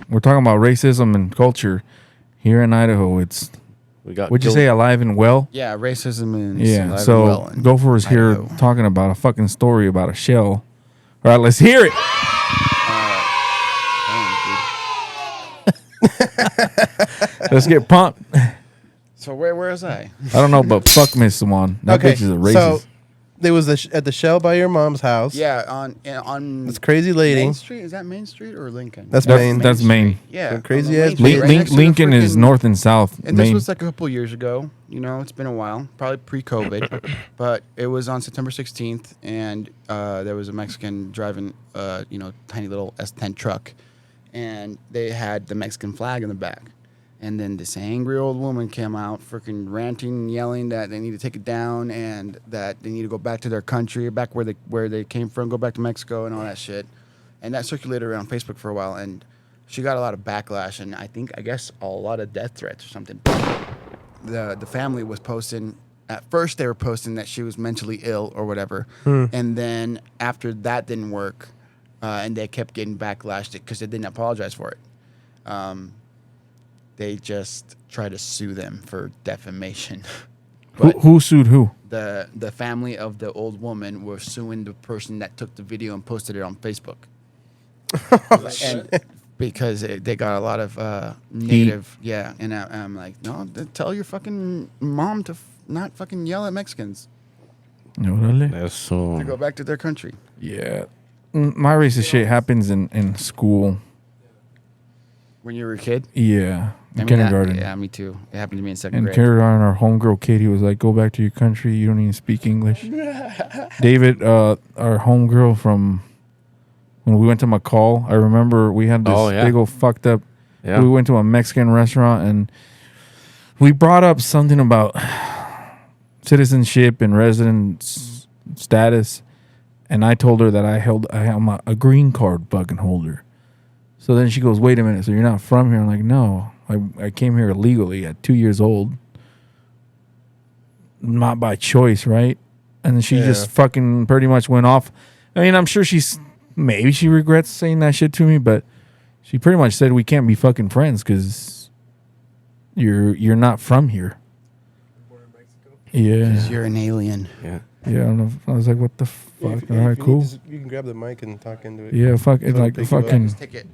we're talking about racism and culture here in Idaho. It's would you say alive and well? Yeah, racism and alive and well. Gopher is here talking about a fucking story about a shell. All right, let's hear it. Let's get pumped. So where was I? I don't know, but fuck Miss Simone. That bitch is a racist. So there was at the Shell by your mom's house. Yeah, on this crazy lady. Main Street? Is that Main Street or Lincoln? That's Main. That's Main. Yeah, so crazy ass. Lincoln is north and south. And this was like a couple years ago. You know, it's been a while, probably pre-COVID, but it was on September 16th, and there was a Mexican driving, tiny little S10 truck, and they had the Mexican flag in the back. And then this angry old woman came out, freaking ranting, yelling that they need to take it down and that they need to go back to their country, back where they came from, go back to Mexico and all that shit. And that circulated around Facebook for a while, and she got a lot of backlash and I guess a lot of death threats or something. The family was posting. At first, they were posting that she was mentally ill or whatever, and then after that didn't work, and they kept getting backlash because they didn't apologize for it. They just try to sue them for defamation. Who sued who? The family of the old woman were suing the person that took the video and posted it on Facebook. And because they got a lot of native, and I'm like, no, tell your fucking mom to not fucking yell at Mexicans. To go back to their country. Yeah. My racist shit happens in school. When you were a kid? Yeah. In kindergarten. Yeah, me too. It happened to me in second grade. In kindergarten, our homegirl Katie was like, go back to your country. You don't even speak English. David, our homegirl from when we went to McCall, I remember we had this big old fucked up. Yeah. We went to a Mexican restaurant and we brought up something about citizenship and residence status. And I told her that I'm a green card fucking holder. So then she goes, wait a minute, so you're not from here? I'm like, no, I came here illegally at 2 years old. Not by choice, right? And then she just fucking pretty much went off. I mean, I'm sure maybe she regrets saying that shit to me, but she pretty much said we can't be fucking friends because you're not from here. Yeah. Because you're an alien. Yeah. Yeah, I don't know. I was like, what the fuck? All right, cool. You can grab the mic and talk into it. Yeah, fuck it. Like, fucking. Just take it.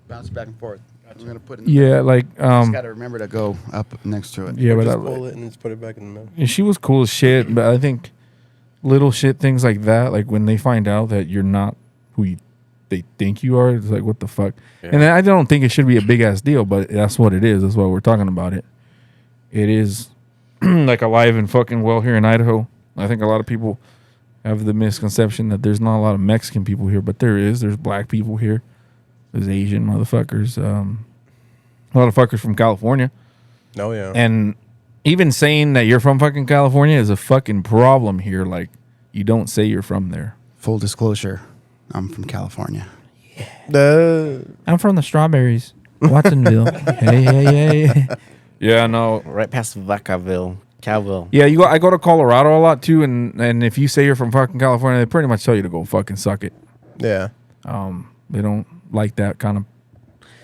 Bounce back and forth. I'm going to put it in just got to remember to go up next to it. Yeah, but just pull it and just put it back in the mouth. She was cool as shit, but I think little shit things like that, like when they find out that you're not who they think you are, it's like, what the fuck? Yeah. And I don't think it should be a big ass deal, but that's what it is. That's why we're talking about it. It is like alive and fucking well here in Idaho. I think a lot of people have the misconception that there's not a lot of Mexican people here, but there is. There's black people here. There's Asian motherfuckers. A lot of fuckers from California. Oh, yeah. And even saying that you're from fucking California is a fucking problem here. Like, you don't say you're from there. Full disclosure, I'm from California. Yeah. I'm from the Strawberries. Watsonville. hey. Yeah, no. Right past Vacaville. Calville. Yeah, I go to Colorado a lot too, and if you say you're from fucking California, they pretty much tell you to go fucking suck it. Yeah. They don't like that kind of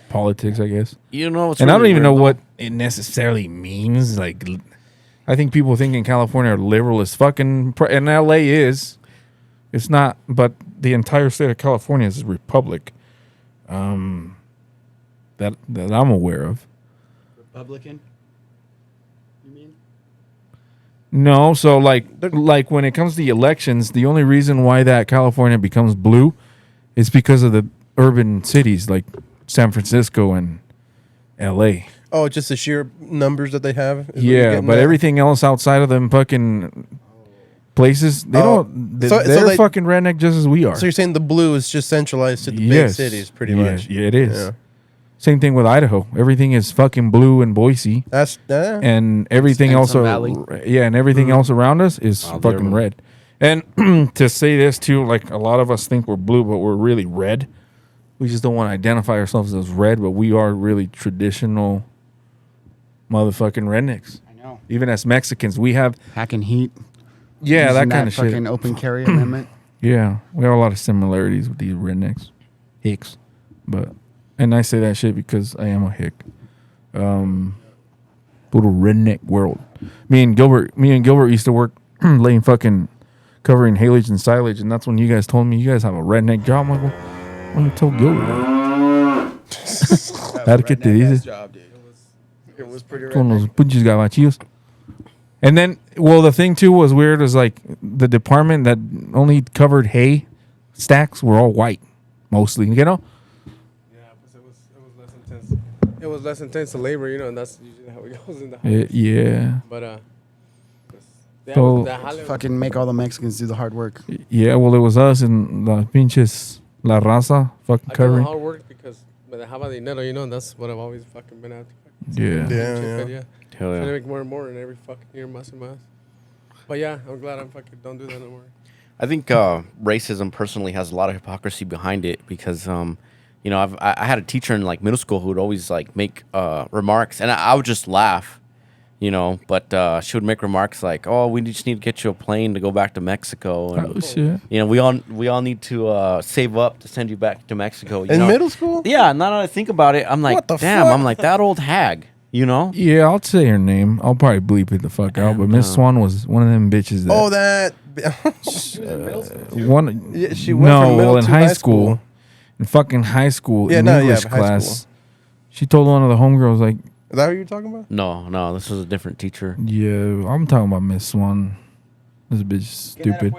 politics, I guess. You know, and I don't even know what it necessarily means. Like, I think people think in California are liberal as fucking, and LA is. It's not, but the entire state of California is a republic. That I'm aware of. Republican? You mean? No, so like when it comes to the elections, the only reason why that California becomes blue is because of the urban cities like San Francisco and LA. Oh, just the sheer numbers that they have? Yeah, but everything else outside of them fucking places, they're fucking redneck just as we are. So you're saying the blue is just centralized to the big cities pretty much? Yeah, it is. Yeah. Same thing with Idaho. Everything is fucking blue in Boise. And everything else around us is fucking red. And to say this too, like a lot of us think we're blue, but we're really red. We just don't want to identify ourselves as red, but we are really traditional motherfucking rednecks. I know. Even as Mexicans, we have hacking heat. Yeah, that kind of shit. Fucking open carry amendment. Yeah, we have a lot of similarities with these rednecks, hicks, but And I say that shit because I am a hick. Little redneck world. Me and Gilbert used to work laying fucking covering haylage and silage, and that's when you guys told me you guys have a redneck job. I'm like, well, why don't you tell Gilbert that? Had to get the easy. It was pretty Con los pinches gabachillos. And then, well, the thing too was weird was like the department that only covered hay stacks were all white, mostly. You know? Yeah, because it was less intense. It was less intense to labor, and that's usually how it goes in the house. Yeah. But yeah, So- Fucking make all the Mexicans do the hard work. Yeah, well, it was us and the pinches La Raza fucking I do covering. hard work because but they have dinero, and that's what I've always fucking been after. Yeah. Yeah. Hell Trying to yeah. make more and more, and every fucking year, más and más. But yeah, I'm glad I'm fucking don't do that no more. I think racism personally has a lot of hypocrisy behind it because, I had a teacher in like middle school who would always like make remarks, and I would just laugh, but she would make remarks like, "Oh, we just need to get you a plane to go back to Mexico," and Oh, shit. we all need to save up to send you back to Mexico. In middle school? Yeah. Now that I think about it, I'm like, What the damn, fuck? I'm like that old hag. Yeah, I'll say her name. I'll probably bleep it the fuck out. But Miss Swan was one of them bitches that. Oh, that. one. Yeah, she went from middle in to high high school. school. In fucking high school, Yeah, in no, yeah, English high class, school. she told one of the homegirls like, Is that what you're talking about? No, this was a different teacher. "Yeah, I'm talking about Miss Swan. This bitch is stupid."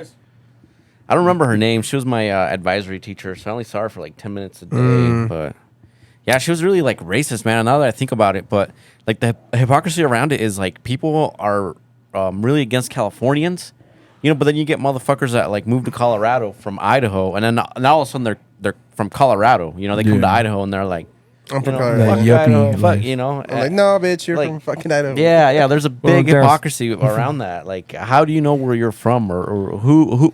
I don't remember her name. She was my advisory teacher, so I only saw her for like 10 minutes a day. But yeah, she was really like racist, man. Now that I think about it, but like the hypocrisy around it is like people are really against Californians, But then you get motherfuckers that like move to Colorado from Idaho, and then now all of a sudden they're from Colorado. They come to Yeah. Idaho and they're like, I'm from fuck Colorado. Like, Idaho, yuppie fuck, life. I'm like, no, bitch, you're like- from fucking Idaho. Yeah, there's a big there's- hypocrisy around that. Like, how do you know where you're from, or who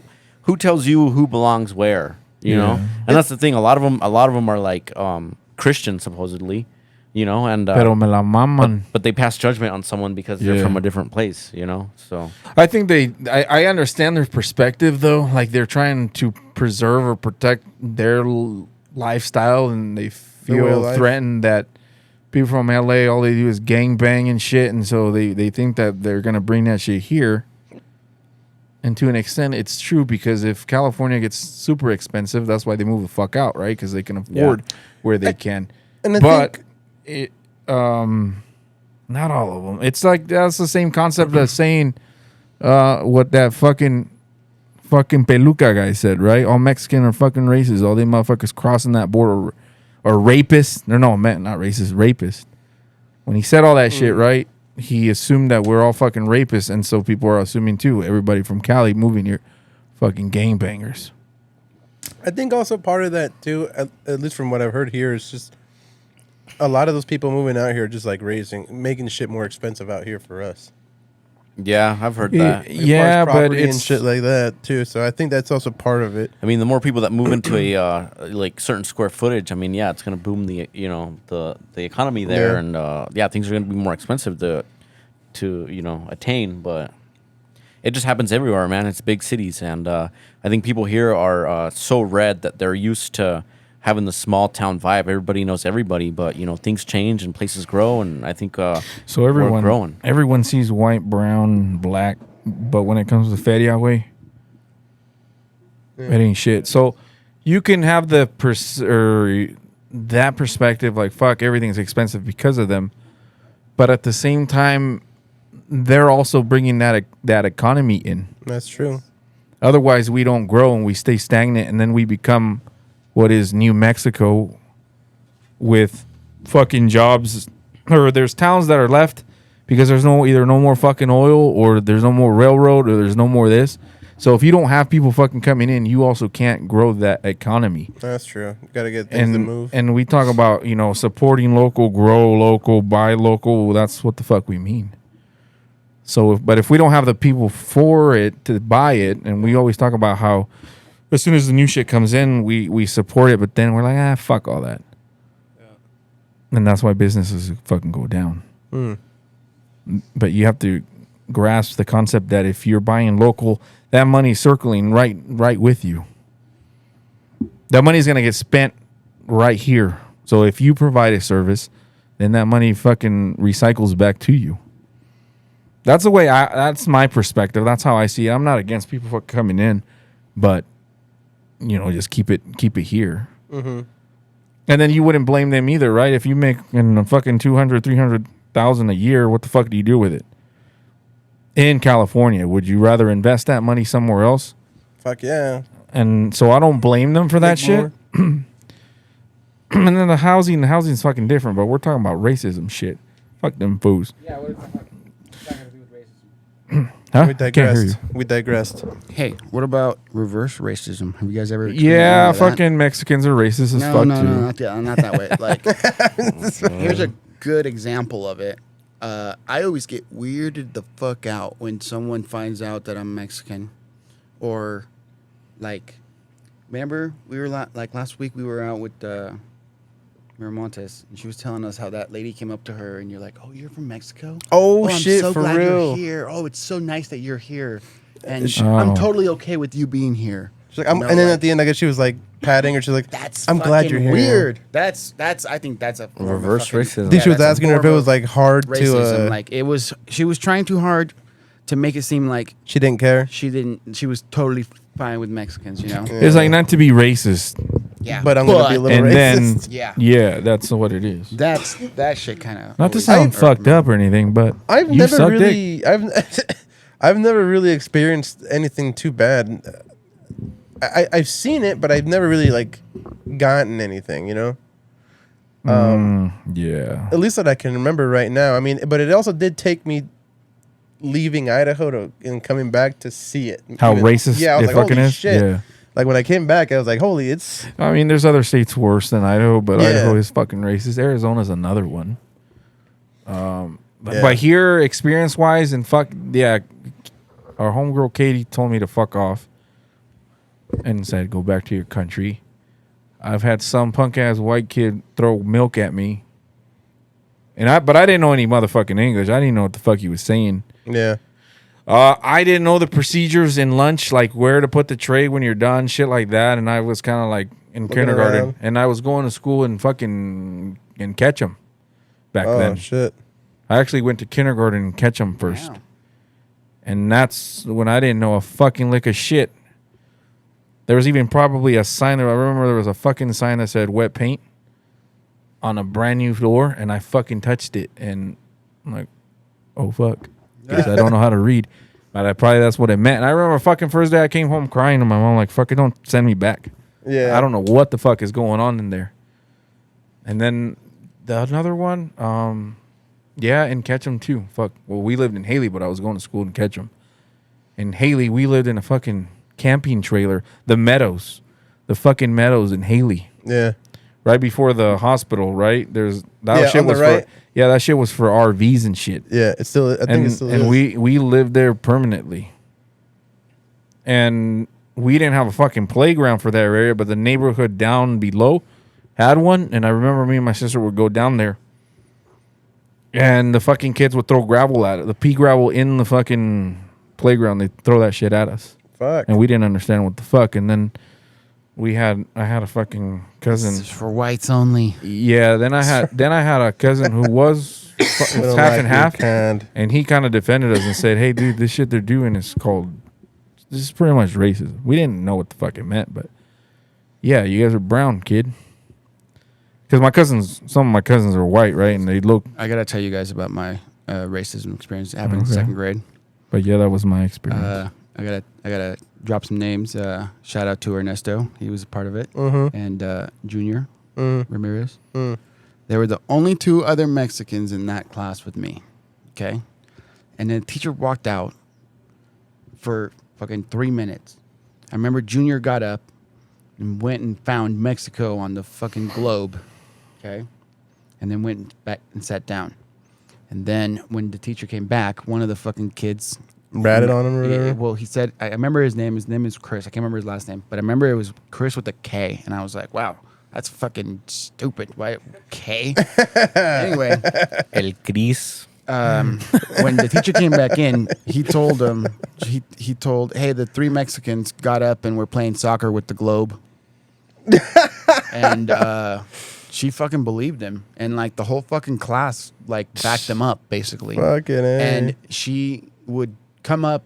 tells you who belongs where? You know, Yeah. and that's the thing. A lot of them are like Christian supposedly, and Pero me la maman. but they pass judgment on someone because they're Yeah. from a different place. So I think I understand their perspective though. Like they're trying to preserve or protect their lifestyle, and they way of feel life. threatened that people from LA all they do is gang bang and shit, and so they think that they're gonna bring that shit here. And to an extent, it's true because if California gets super expensive, that's why they move the fuck out, right? Because they can afford where they can. And I But think it, not all of them. It's like that's the same concept as saying, what that fucking peluca guy said, right? All Mexican are fucking racist. All they motherfuckers crossing that border are rapists. No, man, not racist, rapist. When he said all that shit, right? He assumed that we're all fucking rapists, and so people are assuming too. Everybody from Cali moving here, fucking gangbangers. I think also part of that too, at least from what I've heard here, is just a lot of those people moving out here just like making shit more expensive out here for us. yeah, I've heard that. As far as Yeah, but property and it's shit like that too. So I think that's also part of it. I mean, the more people that move into a like certain square footage, I mean, yeah, it's gonna boom the economy there, Yeah. and things are gonna be more expensive to attain. But it just happens everywhere, man. It's big cities, and I think people here are so red that they're used to having the small town vibe. Everybody knows everybody, but things change and places grow, and I think So we're growing. everyone sees white, brown, black, but when it comes to Feria way, it ain't shit. So you can have that perspective, like fuck, everything's expensive because of them, but at the same time, they're also bringing that economy in. That's true. Otherwise, we don't grow and we stay stagnant, and then we become what is New Mexico with fucking jobs. Or there's towns that are left because there's either no more fucking oil, or there's no more railroad, or there's no more this. So if you don't have people fucking coming in, you also can't grow that economy. That's true. You got to get things to move. And we talk about supporting local, grow local, buy local. That's what the fuck we mean. So, but if we don't have the people for it to buy it, and we always talk about how as soon as the new shit comes in, we support it, but then we're like, fuck all that. Yeah. And that's why businesses fucking go down. But you have to grasp the concept that if you're buying local, that money's circling right with you. That money's gonna get spent right here. So if you provide a service, then that money fucking recycles back to you. That's the way that's my perspective. That's how I see it. I'm not against people fucking coming in, but just keep it here. Mm-hmm. And then you wouldn't blame them either, right? If you make a fucking 200, 300,000 a year, what the fuck do you do with it? In California, would you rather invest that money somewhere else? Fuck yeah. And so I don't blame them for that shit. And then the housing's fucking different, but we're talking about racism shit. Fuck them fools. Yeah, what is that got to do with racism? Huh? We Can't hear you. digressed. Hey, what about reverse racism? Have you guys ever? Yeah, experienced any of that? fucking Mexicans are racist as fuck No, too. not that way. Like, here's a good example of it. I always get weirded the fuck out when someone finds out that I'm Mexican, or like, remember we were like last week we were out with Miramontes, and she was telling us how that lady came up to her, and you're like, "Oh, you're from Mexico? Oh, I'm shit, so for glad real. You're here. Oh, it's so nice that you're here, and Oh. I'm totally okay with you being here." She's like, and then at the end, I guess she was like patting her. She's like, That's I'm glad fucking you're here. weird. That's I think that's a form of Reverse fucking- racism. I think she was that's a asking her if it form was of like hard racism. to. Like she was trying too hard to make it seem like She didn't care. she was totally fine with Mexicans, you know? It's like not to be racist, Yeah. But I'm gonna be a little and racist. then Yeah. that's what it is. that shit kind of Not to sound fucked up or anything, but I've you never suck dick. really, I've never really experienced anything too bad. I've seen it, but I've never really like gotten anything, Yeah. At least that I can remember right now. I mean, but it also did take me leaving Idaho and coming back to see it. How racist Yeah, I was it like, fucking holy is. shit. Yeah. Like when I came back, I was like, holy, it's I mean, there's other states worse than Idaho, but Yeah. Idaho is fucking racist. Arizona's another one. But Yeah. But here, experience wise, and our homegirl Katie told me to fuck off and said, "Go back to your country." I've had some punk ass white kid throw milk at me, but I didn't know any motherfucking English. I didn't know what the fuck he was saying. yeah. I didn't know the procedures in lunch, like where to put the tray when you're done, shit like that. And I was kind of like in kindergarten, around. and I was going to school in Ketchum back Oh then. shit. I actually went to kindergarten in Ketchum first, Wow. and that's when I didn't know a fucking lick of shit. There was even probably a sign. I remember there was a fucking sign that said "wet paint" on a brand new door, and I fucking touched it, and I'm like, "Oh fuck," because I don't know how to read. But that's what it meant. And I remember fucking first day I came home crying to my mom, like, "Fucking don't send me back." Yeah. I don't know what the fuck is going on in there. And then another one, in Ketchum too. Fuck. Well, we lived in Haley, but I was going to school in Ketchum. In Haley, we lived in a fucking camping trailer. The fucking meadows in Haley. Yeah. Right before the hospital, right? That Yeah, shit on the was right. that shit was for RVs and shit. Yeah. It's still. I think it's still. And is. we lived there permanently. And we didn't have a fucking playground for that area, but the neighborhood down below had one. And I remember me and my sister would go down there, and the fucking kids would throw gravel at it, the pea gravel in the fucking playground. They throw that shit at us, Fuck. and we didn't understand what the fuck. And then I had a fucking cousin. This is for whites only. Yeah, then I had a cousin who was We it's don't half like and your half. kind. And he kind of defended us and said, "Hey, dude, this shit they're doing is this is pretty much racism." We didn't know what the fuck it meant, but yeah, you guys are brown, kid. Because some of my cousins are white, right? And they look, I gotta tell you guys about my racism experience. It happened in Okay. second grade. but yeah, that was my experience. I gotta drop some names. Shout out to Ernesto. He was a part of it. Mhm. And Junior Mm. Ramirez. Mm. They were the only two other Mexicans in that class with me. Okay. And then the teacher walked out for fucking 3 minutes. I remember Junior got up and went and found Mexico on the fucking globe. Okay. And then went back and sat down. And then when the teacher came back, one of the fucking kids Ratted on him or whatever? Well, he said, I remember his name. His name is Chris. I can't remember his last name, but I remember it was Chris with a K. And I was like, wow, that's fucking stupid. Why K? Anyway, El Cris. when the teacher came back in, he told him, he told, hey, the three Mexicans got up and were playing soccer with the globe. And she fucking believed him, and like the whole fucking class like backed him up basically. Fucking A. And she would come up,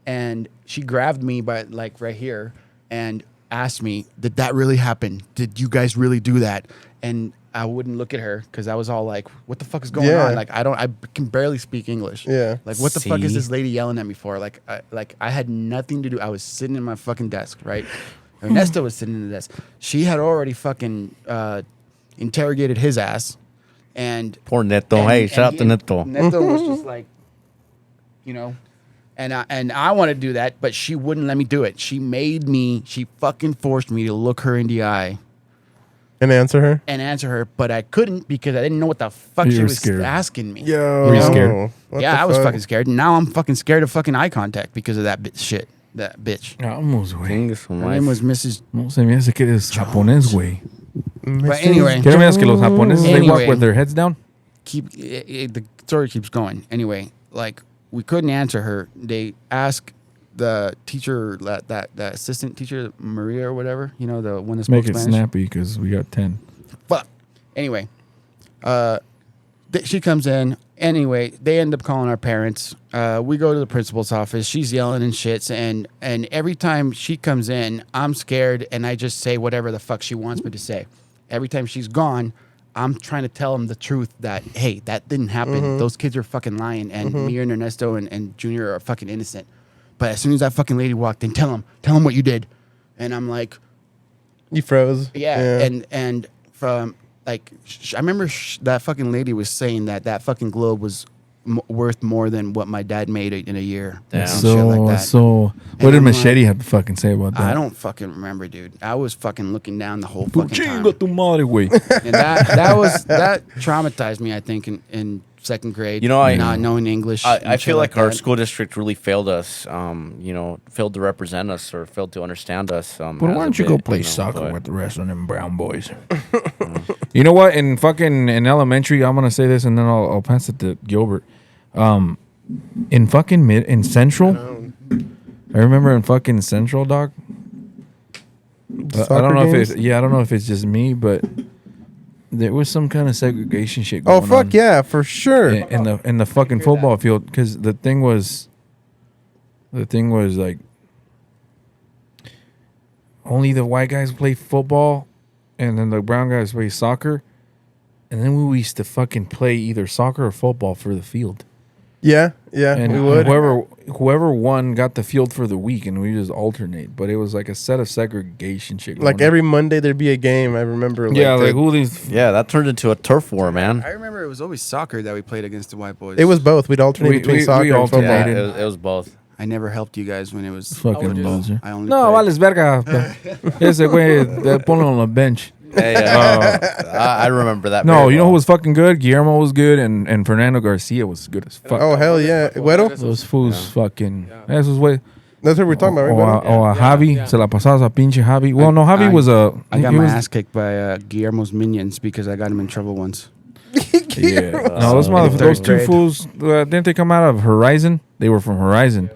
and she grabbed me by like right here, and asked me, "Did that really happen? Did you guys really do that?" And I wouldn't look at her because I was all like, "What the fuck is going on?" Like I can barely speak English. Yeah. Like what the fuck is See? this lady yelling at me for? Like I had nothing to do. I was sitting in my fucking desk, right? Ernesto was sitting in the desk. She had already fucking interrogated his ass, and Poor Neto. Hey, shout out to Neto. Neto was just like, you know, and I want to do that, but she wouldn't let me do it. She fucking forced me to look her in the eye And answer her. but I couldn't because I didn't know what the fuck You she were was scared. asking me. Yo. Were you scared? What Yeah, the I was fuck? fucking scared. Now I'm fucking scared of fucking eye contact because of that shit. That bitch. Vamos, güey. Chingue su Her madre. name was Mrs. No se me hace que eres japonés, güey. But anyway, ¿Qué me que los japoneses they walk Anyway. with their heads down? the story keeps going. Anyway, like we couldn't answer her. They asked the teacher, that assistant teacher, Maria or whatever, you know, the one that spoke Make it Spanish. snappy because we got 10. But anyway, she comes in. Anyway, they end up calling our parents. We go to the principal's office. She's yelling and shits, and every time she comes in, I'm scared, and I just say whatever the fuck she wants me to say. Every time she's gone, I'm trying to tell them the truth that, hey, that didn't happen. Those kids are fucking lying, and me and Ernesto and Junior are fucking innocent. But as soon as that fucking lady walked in, tell them what you did. And I'm like, You froze. yeah. And from like, I remember that fucking lady was saying that fucking globe was worth more than what my dad made in a year. Damn. And shit like that. So, And what did I'm Machete like, have to fucking say about that? I don't fucking remember, dude. I was fucking looking down the whole fucking time. Chinga tu madre, güey. And that traumatized me, I think, in second grade. You know, not knowing English. I and shit feel like our that. school district really failed us. Failed to represent us or failed to understand us. But why don't you go play soccer but- with the rest of them brown boys? You know what? In elementary, I'm gonna say this and then I'll pass it to Gilbert. In Central, I remember in fucking Central, dog. I don't know if it's just me, but there was some kind of segregation shit going Oh on. fuck yeah, for sure. In the fucking football field, because the thing was like only the white guys play football, and then the brown guys play soccer, and then we used to fucking play either soccer or football for the field. Yeah, And we would. whoever won got the field for the week, and we just alternate. But it was like a set of segregation shit. Like going on. every Monday there'd be a game. I remember. who these? Yeah, that turned into a turf war, man. I remember it was always soccer that we played against the white boys. It was both. We'd alternate We- between we soccer and alternated. football. Yeah, it was both. I never helped you guys when it was. Fucking just- loser. I only No, played. vales verga. Ese güey, they put him on the bench. Hey, I remember that. No, very you know well. who was fucking good? Guillermo was good, and Fernando Garcia was good as fuck. Oh hell yeah, Güero. Those fools fucking. Esos güey. That's what we're talking about, right? Güero? O a Javi, yeah. se la pasabas a pinche Javi. Well, no, Javi was a. I got he my was- ass kicked by Guillermo's minions because I got him in trouble once. Yeah. No, those those two grade. fools, didn't they come out of Horizon? They were from Horizon.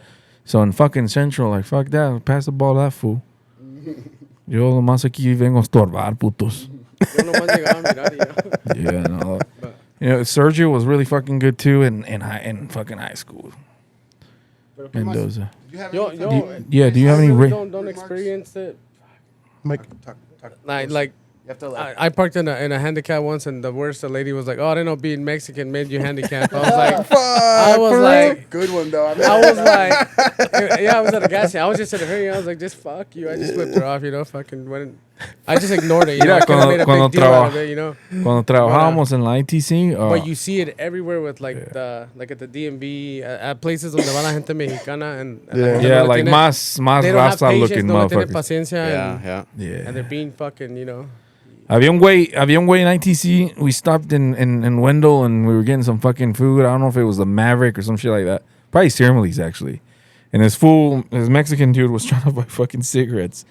So in fucking Central, like, fuck that. Pass the ball to that fool. Yo nomás aquí vengo a estorbar, putos. Yo nomás llegaba a mirar y ya. Yeah, no. You know, Sergio was really fucking good too in fucking high school. Mendoza. Yo, Yeah, do you have I any really ra- don't experience it. Mike, Like You have to I parked in a handicap once, and the worst, the lady was like, "Oh, I didn't know being Mexican made you handicapped." I was like, I was like, good one though. I was like, yeah, I was at a gas station. I was just at her, I was like, just fuck you. I just flipped her off, fucking went. I just ignored it. Mira, I could've made a cuando big deal out of traba- it, Cuando trabajábamos en la ITC, But you see it everywhere with like at the DMV, at places donde va la gente mexicana and la gente yeah, no le like tiene- más they don't have raza patience, looking no le tienen motherfuckers. paciencia, and, Yeah. Yeah. and they're being fucking, Había un güey in ITC. We stopped in Wendell and we were getting some fucking food. I don't know if it was the Maverick or some shit like that. Probably Ceremonies actually. And this Mexican dude was trying to buy fucking cigarettes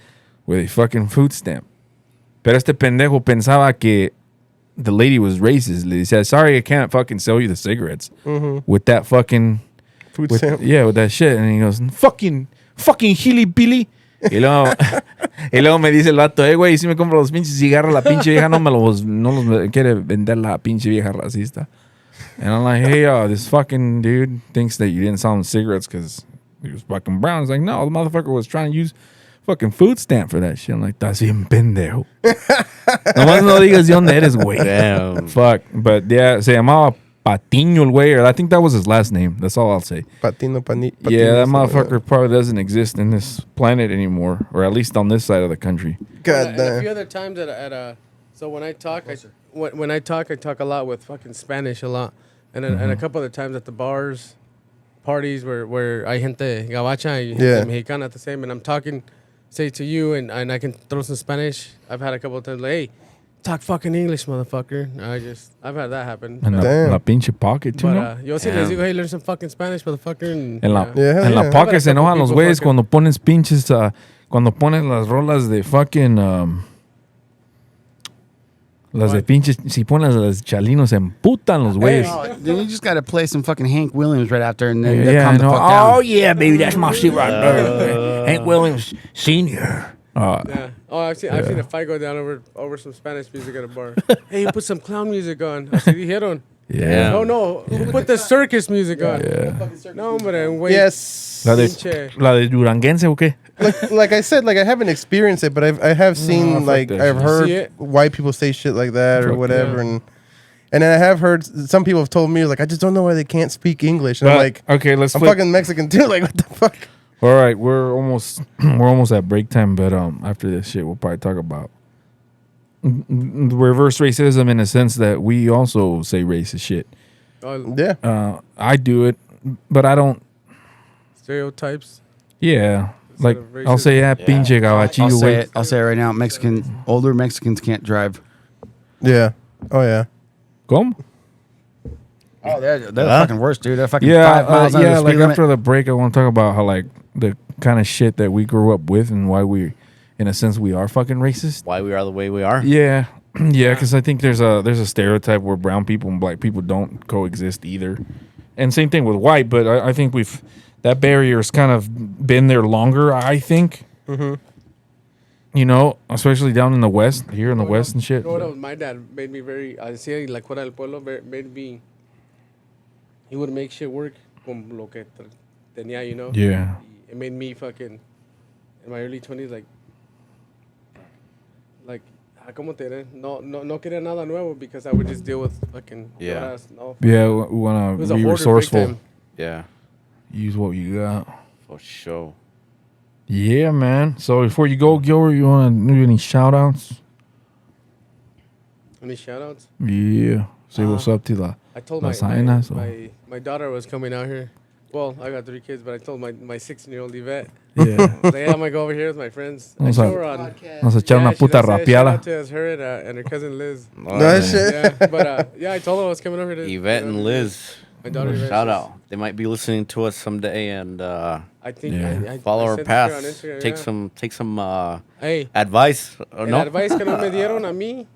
with a fucking food stamp. Pero este pendejo pensaba que the lady was racist. Le decía, sorry, I can't fucking sell you the cigarettes with that fucking food stamp. Yeah, with that shit. And he goes, fucking hilly billy. Y luego, y luego me dice el vato, güey, si me compro los pinches cigarros, la pinche vieja no los quiere vender la pinche vieja racista. And I'm like, hey, this fucking dude thinks that you didn't sell him cigarettes because he was fucking brown. It's like, no, the motherfucker was trying to use fucking food stamp for that shit. I'm like, estás bien pendejo. Nomás no digas de dónde eres, güey. Damn. Fuck. But yeah, se llamaba Patiño el güey, or I think that was his last name. That's all I'll say. Patino, Yeah, that something like motherfucker probably doesn't exist in this planet anymore, or at least on this side of the country. God And a few damn. other times so when I talk, when I talk a lot with fucking Spanish a lot, and and a couple other times at the bars, parties where hay gente gabacha y Yeah. gente mexicana at the same, and I'm talking, say to you, and I can throw some Spanish. I've had a couple of times like, hey, talk fucking English, motherfucker. I've had that happen. En Damn. la pinche pocket, too, But ¿no? yo sí les digo, hey, learn some fucking Spanish, motherfucker. And, En la, Yeah, en la yeah. pocket se I've had a enojan couple los people güeyes fucking- cuando pones pinches, cuando pones las rolas de fucking, las de What? pinches, si pones las chalinos se emputan los güeyes. Then you just gotta play some fucking Hank Williams right after, and then they'll Yeah, I calm the know. fuck down. Oh, yeah, baby, that's my shit right there. Hank Williams Sr. Yeah. Oh, I've seen a fight go down over some Spanish music at a bar. Hey, you put some clown music on. Así dijeron. Yeah. No. Who put the circus music on? Yeah. No, hombre, güey. Yes. La de, Pinche. la de Duranguense o qué? Like I said, like I haven't experienced it, but I have seen fuck like that I've shit. heard See it? white people say shit like that or Fuck whatever, yeah. and then I have heard some people have told me like I just don't know why they can't speak English, and I'm like okay, let's I'm flip. fucking Mexican too, like what the fuck? All right, we're almost at break time, but after this shit, we'll probably talk about reverse racism in a sense that we also say racist shit. Oh, Yeah, I do it, but I don't. stereotypes. Yeah, Instead like of I'll say, racism. pinche gabachillo, güey. I'll say it right now. Older Mexicans can't drive. yeah, oh yeah. ¿Cómo? Oh, they're the fucking worst, dude. They're fucking Yeah, 5 miles under yeah. the Like speed limit. after the break, I want to talk about how like the kind of shit that we grew up with and why we, in a sense, we are fucking racist. Why we are the way we are. Yeah, yeah. Because I think there's a stereotype where brown people and black people don't coexist either, and same thing with white. But I think that barrier's kind of been there longer. I think. Mm-hmm. You know, especially down in the west, here in the west and shit. You know what my dad made me very, I see like fuera del pueblo, made me, he would make shit work con lo que tenía, you know? Yeah. It made me fucking, in my early 20s, like, ¿cómo te diré? No quería nada nuevo because I would just deal with fucking, Yeah. horas, no. Yeah, we It want was to a be hoarder big resourceful. time. Yeah, Use what you got. for sure. Yeah, man. So before you go, Gilbert, you want to do any shout outs? Any shout outs? Yeah. Say what's up to the. I told Las my Arenas, or- my daughter was coming out here. Well, I got 3 kids, but I told my 16-year-old Yvette, Yeah. like, hey, I'm gonna go over here with my friends. I Vamos show a- her on. Vamos a echar una she puta does say shout rapeada. out to us, her and her cousin Liz. No shit. Yeah, but yeah, I told her I was coming over here. Yvette and Liz. My daughter Yvette. Shout out. They might be listening to us someday and I think Yeah. I follow I our sent it to her on paths. Instagram, Take yeah. some Hey, advice. Or el no? advice que no me dieron a mí,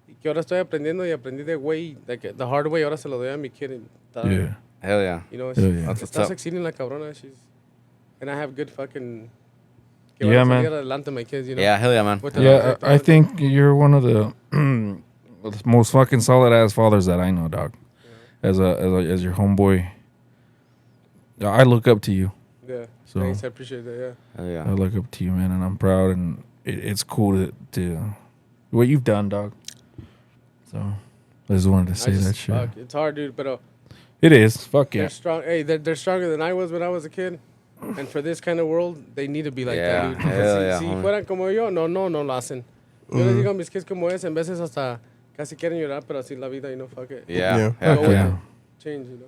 y que ahora estoy aprendiendo y aprendí de güey, like the hard way, ahora se lo doy a mi kid. And, Yeah. Hell yeah. You know, Yeah, she, yeah. That's what's está up. succeeding la cabrona. And I have good fucking. Yeah, man. Adelante, my kids, you know. Yeah, hell yeah, man. With the- Yeah, with I the- think you're one of the most fucking solid ass fathers that I know, dog. As as your homeboy, I look up to you. Yeah. So- Thanks, I appreciate that. Hell I yeah. look up to you, man, and I'm proud, and it's cool to what you've done, dog. So I just wanted to say that shit. Fuck, it's hard, dude, but It is. Fuck yeah. they're strong. Hey, they're stronger than I was when I was a kid. And for this kind of world, they need to be like Yeah, that, dude. hell Because yeah, si homie. fueran como yo, no lo hacen. Yo les digo a mis kids como es, en veces hasta casi quieren llorar, pero así la vida, you know, fuck it. Yeah. Yeah. Hell Go with yeah. it. Change, you know.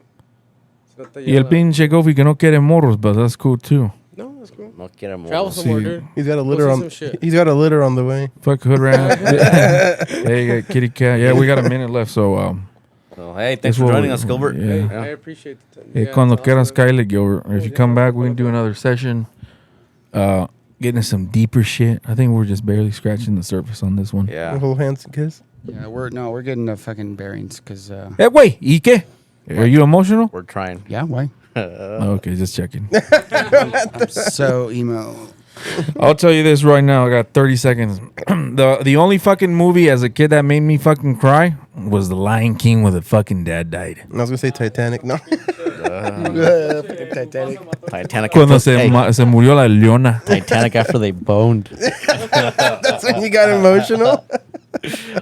Si no te Y el lleva- pinche Goofy que no quiere morros, but that's cool too. No, that's cool. No quiero more. Travel somewhere, See. dude. He's got a Go litter see on. some shit. He's got a litter on the way. Fuck hood rat. Hey, you got kitty cat. Yeah, we got a minute left, so So, hey, thanks That's for what joining we- us, Gilbert. yeah. Hey, Yeah. I appreciate the time. hey, Yeah, cuando it's quieras, awesome. Kyle, Gilbert. If you come back, we can do another session. Getting into some deeper shit. I think we're just barely scratching the surface on this one. A Yeah. little hands and kiss. Yeah, we're getting the fucking bearings because Hey, wait, ¿y qué? Are you emotional? We're trying. yeah, why? Okay, just checking. I'm so emo. I'll tell you this right now. I got 30 seconds. The only fucking movie as a kid that made me fucking cry was The Lion King when the fucking dad died. I was gonna say Titanic. No. Titanic. Titanic. Cuando after, hey, se murió la leona. Titanic after they boned. That's when you got emotional.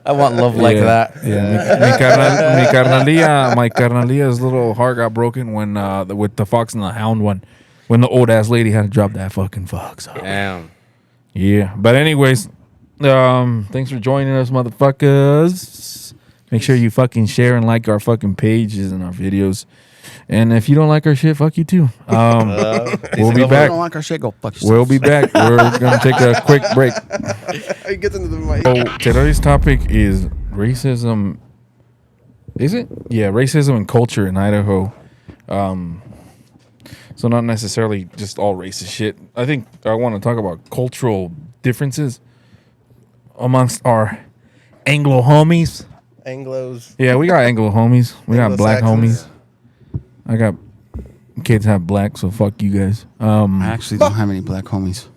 I want love like that. Yeah, my carnalia's little heart got broken when with the Fox and the Hound one, when the old ass lady had to drop that fucking fox. Damn. Yeah, but anyways, thanks for joining us, motherfuckers. Make sure you fucking share and like our fucking pages and our videos. And if you don't like our shit, fuck you too. We'll be If you back. don't like our shit, go fuck yourself. We'll be back. We're gonna take a quick break. He gets into the mic. So today's topic is racism. Is it? Yeah, racism and culture in Idaho. So not necessarily just all racist shit. I think I want to talk about cultural differences amongst our Anglo homies. Anglos. Yeah, we got Anglo homies. We got black Anglo-Saxons. homies. I got kids have black, so fuck you guys. I actually don't have any black homies.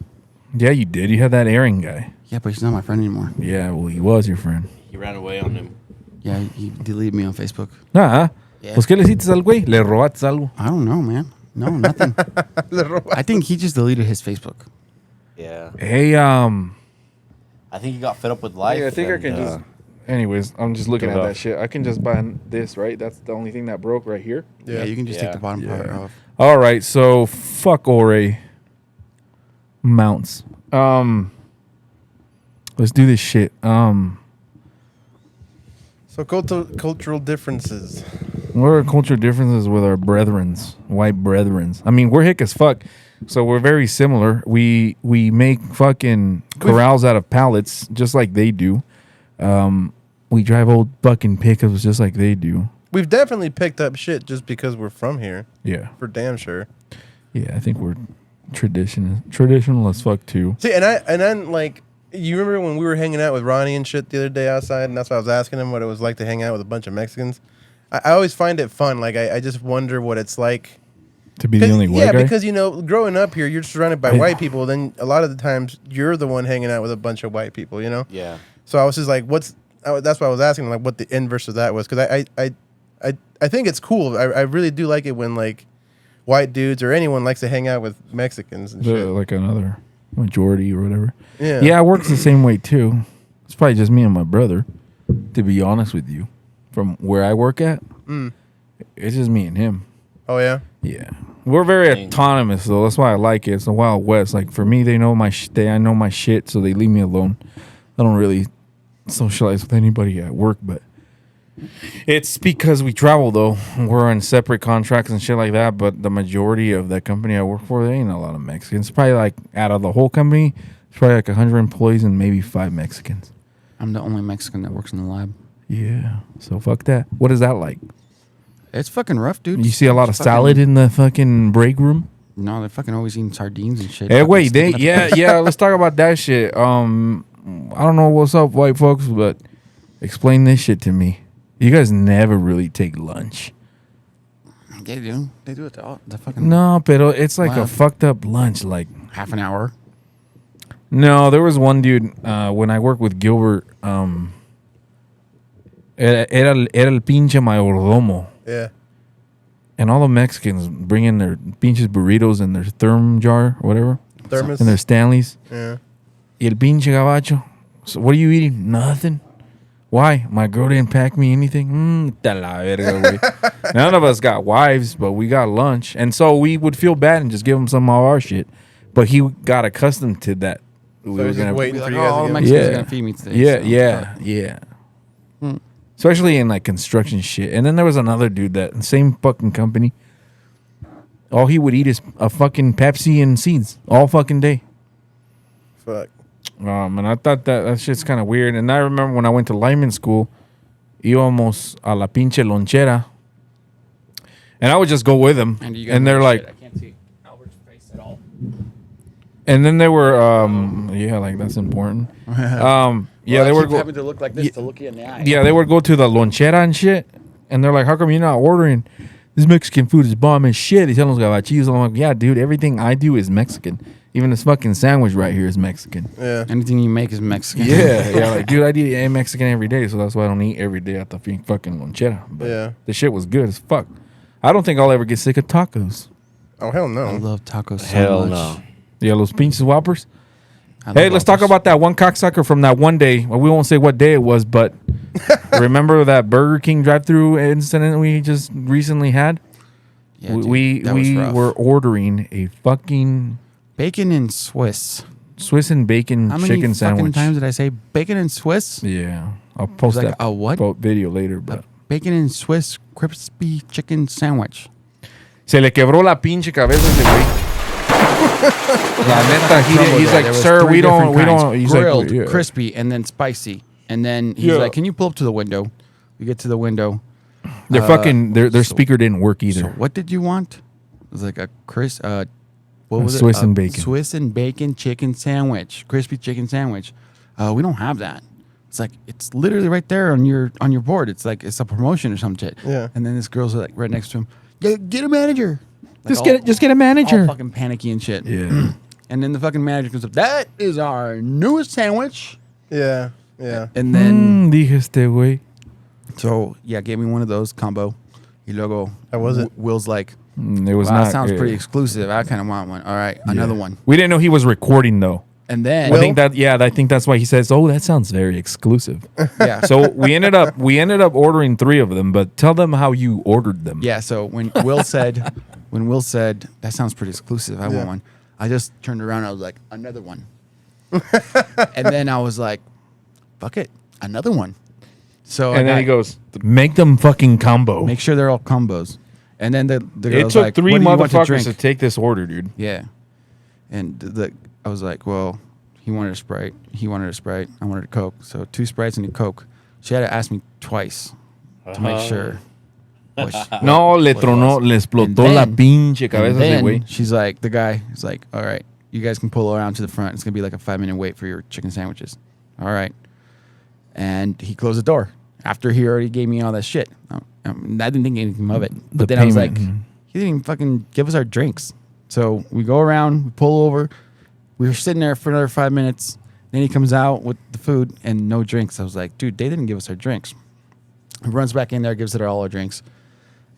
Yeah, you did. You had that Aaron guy. Yeah, but he's not my friend anymore. Yeah, well, he was your friend. He ran away on him. Yeah, he deleted me on Facebook. Nah. Yeah. Pues, ¿qué le hiciste al güey? Le robaste algo. I don't know, man. No, nothing. I think he just deleted his Facebook. Yeah. Hey, I think he got fed up with life. I think I can just. Anyways, I'm just looking at that shit. I can just buy this, right? That's the only thing that broke right here. Yeah, you can just Yeah. take the bottom part off. All right, so fuck Ore mounts. Let's do this shit. So cultural differences. What are cultural differences with our brethrens, white brethrens? I mean, we're hick as fuck, so we're very similar. We make fucking corrals out of pallets just like they do. We drive old fucking pickups just like they do. We've definitely picked up shit just because we're from here. Yeah, For damn sure. yeah. I think we're traditional as fuck too. See, and then like, you remember when we were hanging out with Ronnie and shit the other day outside, and that's why I was asking him what it was like to hang out with a bunch of Mexicans. I always find it fun. Like, I just wonder what it's like. To be the only white Yeah, guy. because, growing up here, you're surrounded by white people. Then a lot of the times, you're the one hanging out with a bunch of white people, Yeah. So I was just like, that's why I was asking, like, what the inverse of that was. Because I think it's cool. I really do like it when, like, white dudes or anyone likes to hang out with Mexicans and shit. Like another majority or whatever. Yeah. Yeah, it works the same way too. It's probably just me and my brother, to be honest with you. From where I work at, it's just me and him. Oh, yeah? Yeah. We're very autonomous, though. That's why I like it. It's the Wild West. Like, for me, they know I know my shit, so they leave me alone. I don't really socialize with anybody at work, but it's because we travel, though. We're on separate contracts and shit like that, but the majority of that company I work for, there ain't a lot of Mexicans. Probably, like, out of the whole company, it's probably like 100 employees and maybe 5 Mexicans. I'm the only Mexican that works in the lab. Yeah. So, fuck that. What is that like? It's fucking rough, dude. You see a lot of It's fucking- salad in the fucking break room? No, they're fucking always eating sardines and shit. Hey, Fucking wait, sticking yeah. Let's talk about that shit. I don't know what's up, white folks, but explain this shit to me. You guys never really take lunch. They do. They do it all. The fucking No, pero it's like a Wow. fucked up lunch. Like, half an hour. no, there was one dude when I worked with Gilbert. Era el pinche mayordomo. Yeah. And all the Mexicans bring in their pinches burritos in their therm jar or whatever. Thermos. And their Stanleys. Yeah. Y el pinche gabacho. So what are you eating? Nothing. Why? My girl didn't pack me anything. Ta la verga, güey. None of us got wives, but we got lunch. And so we would feel bad and just give him some of our shit. But he got accustomed to that. So he's just waiting Be for like, you guys oh, to get Mexicans Yeah. gonna feed me today. Yeah, so, yeah. Especially in like construction shit. And then there was another dude that same fucking company. All he would eat is a fucking Pepsi and seeds all fucking day. Fuck. And I thought that shit's kind of weird. And I remember when I went to lineman school, íbamos a la pinche lonchera. And I would just go with them. And you guys And they're know like, shit. I can't see Albert's face at all. and then they were, yeah, like that's important. Yeah, they were having to look like this to look you in the eye. Yeah, they would go to the lonchera and shit. And they're like, how come you're not ordering? This Mexican food is bomb as shit. They tell us gabachillos. I'm like, yeah, dude, everything I do is Mexican. Even this fucking sandwich right here is Mexican. Yeah. Anything you make is Mexican. Yeah. Like, dude, I eat Mexican every day, so that's why I don't eat every day at the fucking lonchera. But Yeah. the shit was good as fuck. I don't think I'll ever get sick of tacos. Oh hell I no. love tacos so Hell much. no. Yeah, los pinches whoppers. I love Hey, let's talk Whoppers. about that one cocksucker from that one day. Well, we won't say what day it was, but remember that Burger King drive-through incident we just recently had? Yeah, dude, we that was rough. were ordering a fucking bacon and Swiss. Swiss and bacon How many chicken fucking sandwich. times did I say bacon and Swiss? Yeah, I'll It post was like that a what? video later. But Bacon and Swiss crispy chicken sandwich. se le quebró la pinche cabeza ese güey. La neta, he's like, There was sir, three we different don't. kinds. He's grilled, like, yeah. crispy, and then spicy. And then he's Yeah. like, "Can you pull up to the window?" We get to the window. Their fucking their speaker didn't work either. So what did you want? It was like a what was Swiss it? and bacon. Swiss and bacon chicken sandwich, crispy chicken sandwich. We don't have that. It's like it's literally right there on your board. It's like it's a promotion or some shit. Yeah. And then this girl's like right next to him. Get a manager. Like just get a all manager. fucking panicky and shit. Yeah. And then the fucking manager comes up. That is our newest sandwich. Yeah. Yeah. And then Dije este güey. so yeah, gave me one of those combo. Y luego How was it? Will's like, It was wow, not. that sounds yeah. pretty exclusive. I kind of want one. All right, another one. We didn't know he was recording though. And then I think that's why he says, "Oh, that sounds very exclusive." yeah. So we ended up ordering 3 of them, but tell them how you ordered them. Yeah, so when Will said that sounds pretty exclusive, I Yeah. want one. I just turned around and I was like, another one. And then I was like, fuck it, another one. So And then he goes, "Make them fucking combo." make sure they're all combos. And then the It girl's took like, 3 what do you want to motherfuckers drink? to take this order, dude. Yeah. And I was like, well, he wanted a Sprite. He wanted a Sprite. I wanted a Coke. So 2 Sprites and a Coke. She had to ask me twice to make sure. what she- No, le what it tronó, was. le explotó And la then- pinche cabeza And ese then güey. she's like, the guy is like, all right, you guys can pull around to the front. It's going to be like a 5-minute wait for your chicken sandwiches. All right. And he closed the door after he already gave me all that shit. I didn't think anything of it. But The then I was like, payment, he didn't even fucking give us our drinks. So we go around, we pull over. We were sitting there for another 5 minutes. Then he comes out with the food and no drinks. I was like, dude, they didn't give us our drinks. He runs back in there, gives it all our drinks.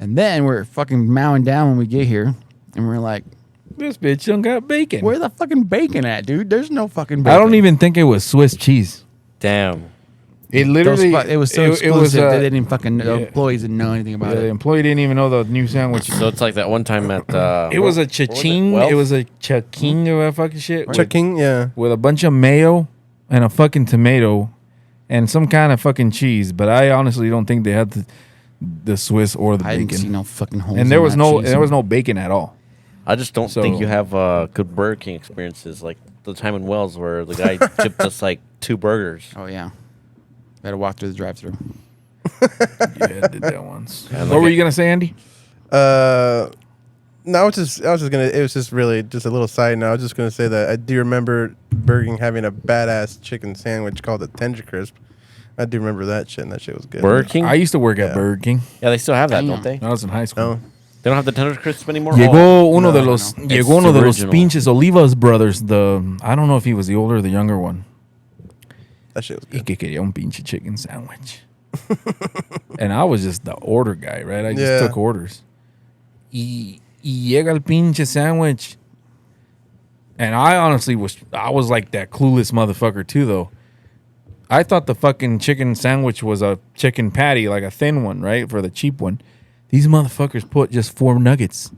And then we're fucking mowing down when we get here. And we're like, This bitch don't got bacon. where the fucking bacon at, dude? There's no fucking bacon. I don't even think it was Swiss cheese. Damn. It literally, it was so it exclusive was, they didn't even fucking, the yeah. employees didn't know anything about the it. employee didn't even know the new sandwich. So it's like that one time at It was a what cha-ching. Wells? It was a cha-king or that fucking shit. Checking. Yeah. With a bunch of mayo and a fucking tomato and some kind of fucking cheese. But I honestly don't think they had the Swiss or the I didn't see bacon. no fucking holes. And there in was that no cheese. there was no bacon at all. I just don't So- think you have good Burger King experiences like the time in Wells where the guy chipped us like 2 burgers. Oh, yeah. Got to walk through the drive-thru. Yeah, I did that once. And What like were it- you gonna say, Andy? No, I was just gonna. It was just really just a little side note. I was just gonna say that I do remember Burger King having a badass chicken sandwich called a Tender Crisp. I do remember that shit, and that shit was good. Burger King? I used to work at Yeah. Burger King. Yeah, they still have that, Damn. don't they? I was in high school. No. They don't have the Tender Crisp anymore? Llegó Oh, uno de no, los no. llegó It's uno de los original. pinches Olivas brothers. I don't know if he was the older or the younger one. That shit was Y good. que quería un pinche chicken sandwich. And I was just the order guy, right? I just Yeah. took orders. Y llega el pinche sandwich. And I honestly was like that clueless motherfucker too, though. I thought the fucking chicken sandwich was a chicken patty, like a thin one, right? For the cheap one. These motherfuckers put just 4 nuggets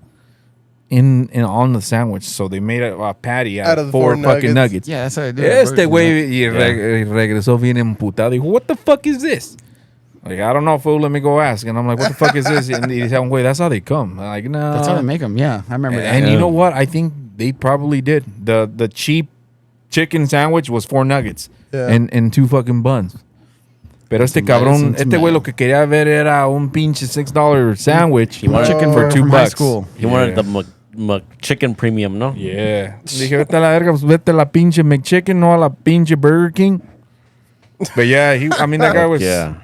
in on the sandwich. So they made a patty out of the 4 4 fucking nuggets. nuggets. Yeah, that's how I do it. Este güey regresó bien emputado. Dijo, what the fuck is this? Like, I don't know, fool. Let me go ask. And I'm like, what the fuck is this? And he said, wait, that's how they come. I'm like, no. That's how they make them. Yeah, I remember that. And you know what? I think they probably did. The cheap chicken sandwich was 4 nuggets Yeah. and 2 fucking buns. Pero este Some lettuce cabrón, and este tomato. güey lo que quería ver era un pinche $6 sandwich. wanted chicken for from $2. high school. He wanted the chicken premium, no? Yeah. Dije, vete a la verga, pues vete a la pinche McChicken, no a la pinche Burger King. But yeah, that guy was... Yeah.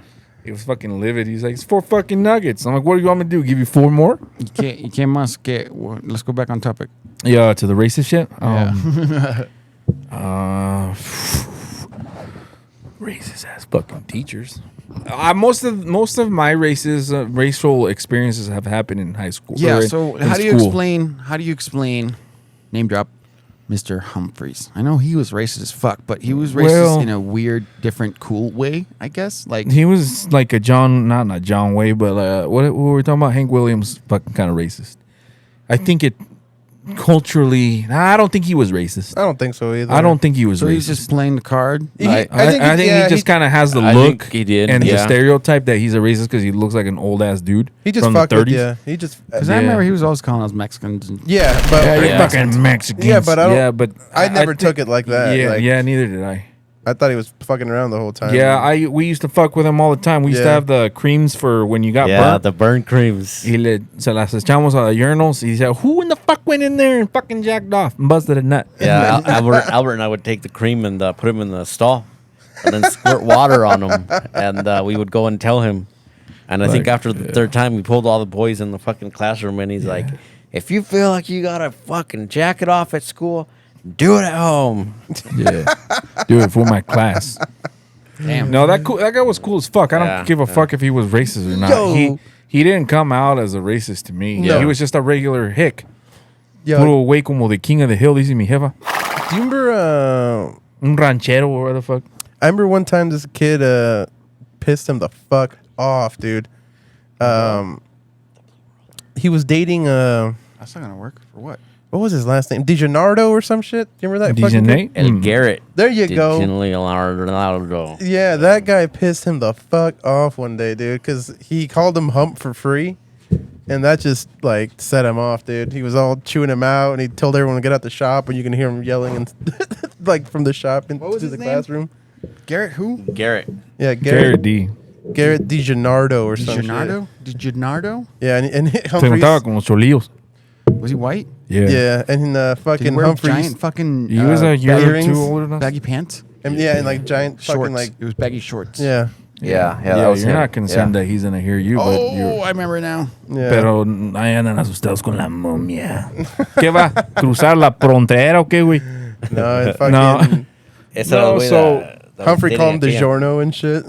He was fucking livid. He's like, it's 4 fucking nuggets. I'm like, what do you want me to do? Give you 4 more? You can't must get. Let's go back on topic. Yeah, to the racist shit. Racist ass fucking teachers. Most of my racial experiences have happened in high school. Yeah. In How do you school. explain? How do you explain? Name drop. Mr. Humphreys. I know he was racist as fuck, but he was racist in a weird, different, cool way, I guess. Like He was like a not John Wayne, but what were we talking about? Hank Williams, fucking kind of racist. I think it culturally. I don't think he was racist. I don't think so either. I don't think he was so racist. he's just playing the card. I think he just kind of has the I look think he did, and the yeah. stereotype that he's a racist because he looks like an old ass dude. He just from the fucked with 30s. you. He just Because I remember he was always calling us Mexicans. And yeah, but Yeah, Yeah. you're fucking Mexicans. Yeah, but I never think- took it like that. Yeah, Like, yeah, neither did I. I thought he was fucking around the whole time. Yeah, we used to fuck with him all the time. We used to Yeah. have the creams for when you got Yeah, burnt. the burn creams. Se las echamos a the urinals. He said, who in the fuck went in there and fucking jacked off and busted a nut? Yeah, Albert and I would take the cream and put him in the stall, and then squirt water on him, and we would go and tell him. And I think Like, after the third time, we pulled all the boys in the fucking classroom, and he's like, "If you feel like you gotta fucking jack it off at school, do it at home." Yeah. Do it for my class. damn. No, that guy was cool as fuck. I don't Yeah, give a fuck if he was racist or not. Yo. He didn't come out as a racist to me. No. He was just a regular hick. Yo, Puro güey como the king of the hill, dice mi jefa. do you remember? Un ranchero or what the fuck. I remember one time this kid pissed him the fuck off, dude. He was dating That's not gonna work for what? what was his last name? DiGennaro or some shit. Do you remember that? fucking DJ kid? El Garrett. There you go. Ronaldo. Yeah, that guy pissed him the fuck off one day, dude, because he called him Hump for free. And that just, like, set him off, dude. He was all chewing him out, and he told everyone to get out the shop, and you can hear him yelling, and like, from the shop into was the his name? classroom. Garrett who? Garrett. Yeah, Jared Garrett D. DiGennaro or some shit. DiGennaro? Yeah, and Se Humphreys. juntaba con los cholillos. Was he white? Yeah. Yeah, and Did he fucking wear Humphreys. giant fucking He was a year or earrings, two older than us. baggy pants? And yeah, and like giant Shorts. fucking like It was baggy shorts. yeah, Yeah, Yeah, that was you're him. not concerned that he's gonna hear you, but Oh, you're. I remember now. yeah. Pero ahí andan asustados con la momia. ¿Qué va? ¿Cruzar la frontera o qué, güey? No, and fucking No. Esa No, era la güey so that was Humphrey dating called him aquella. DiGiorno and shit.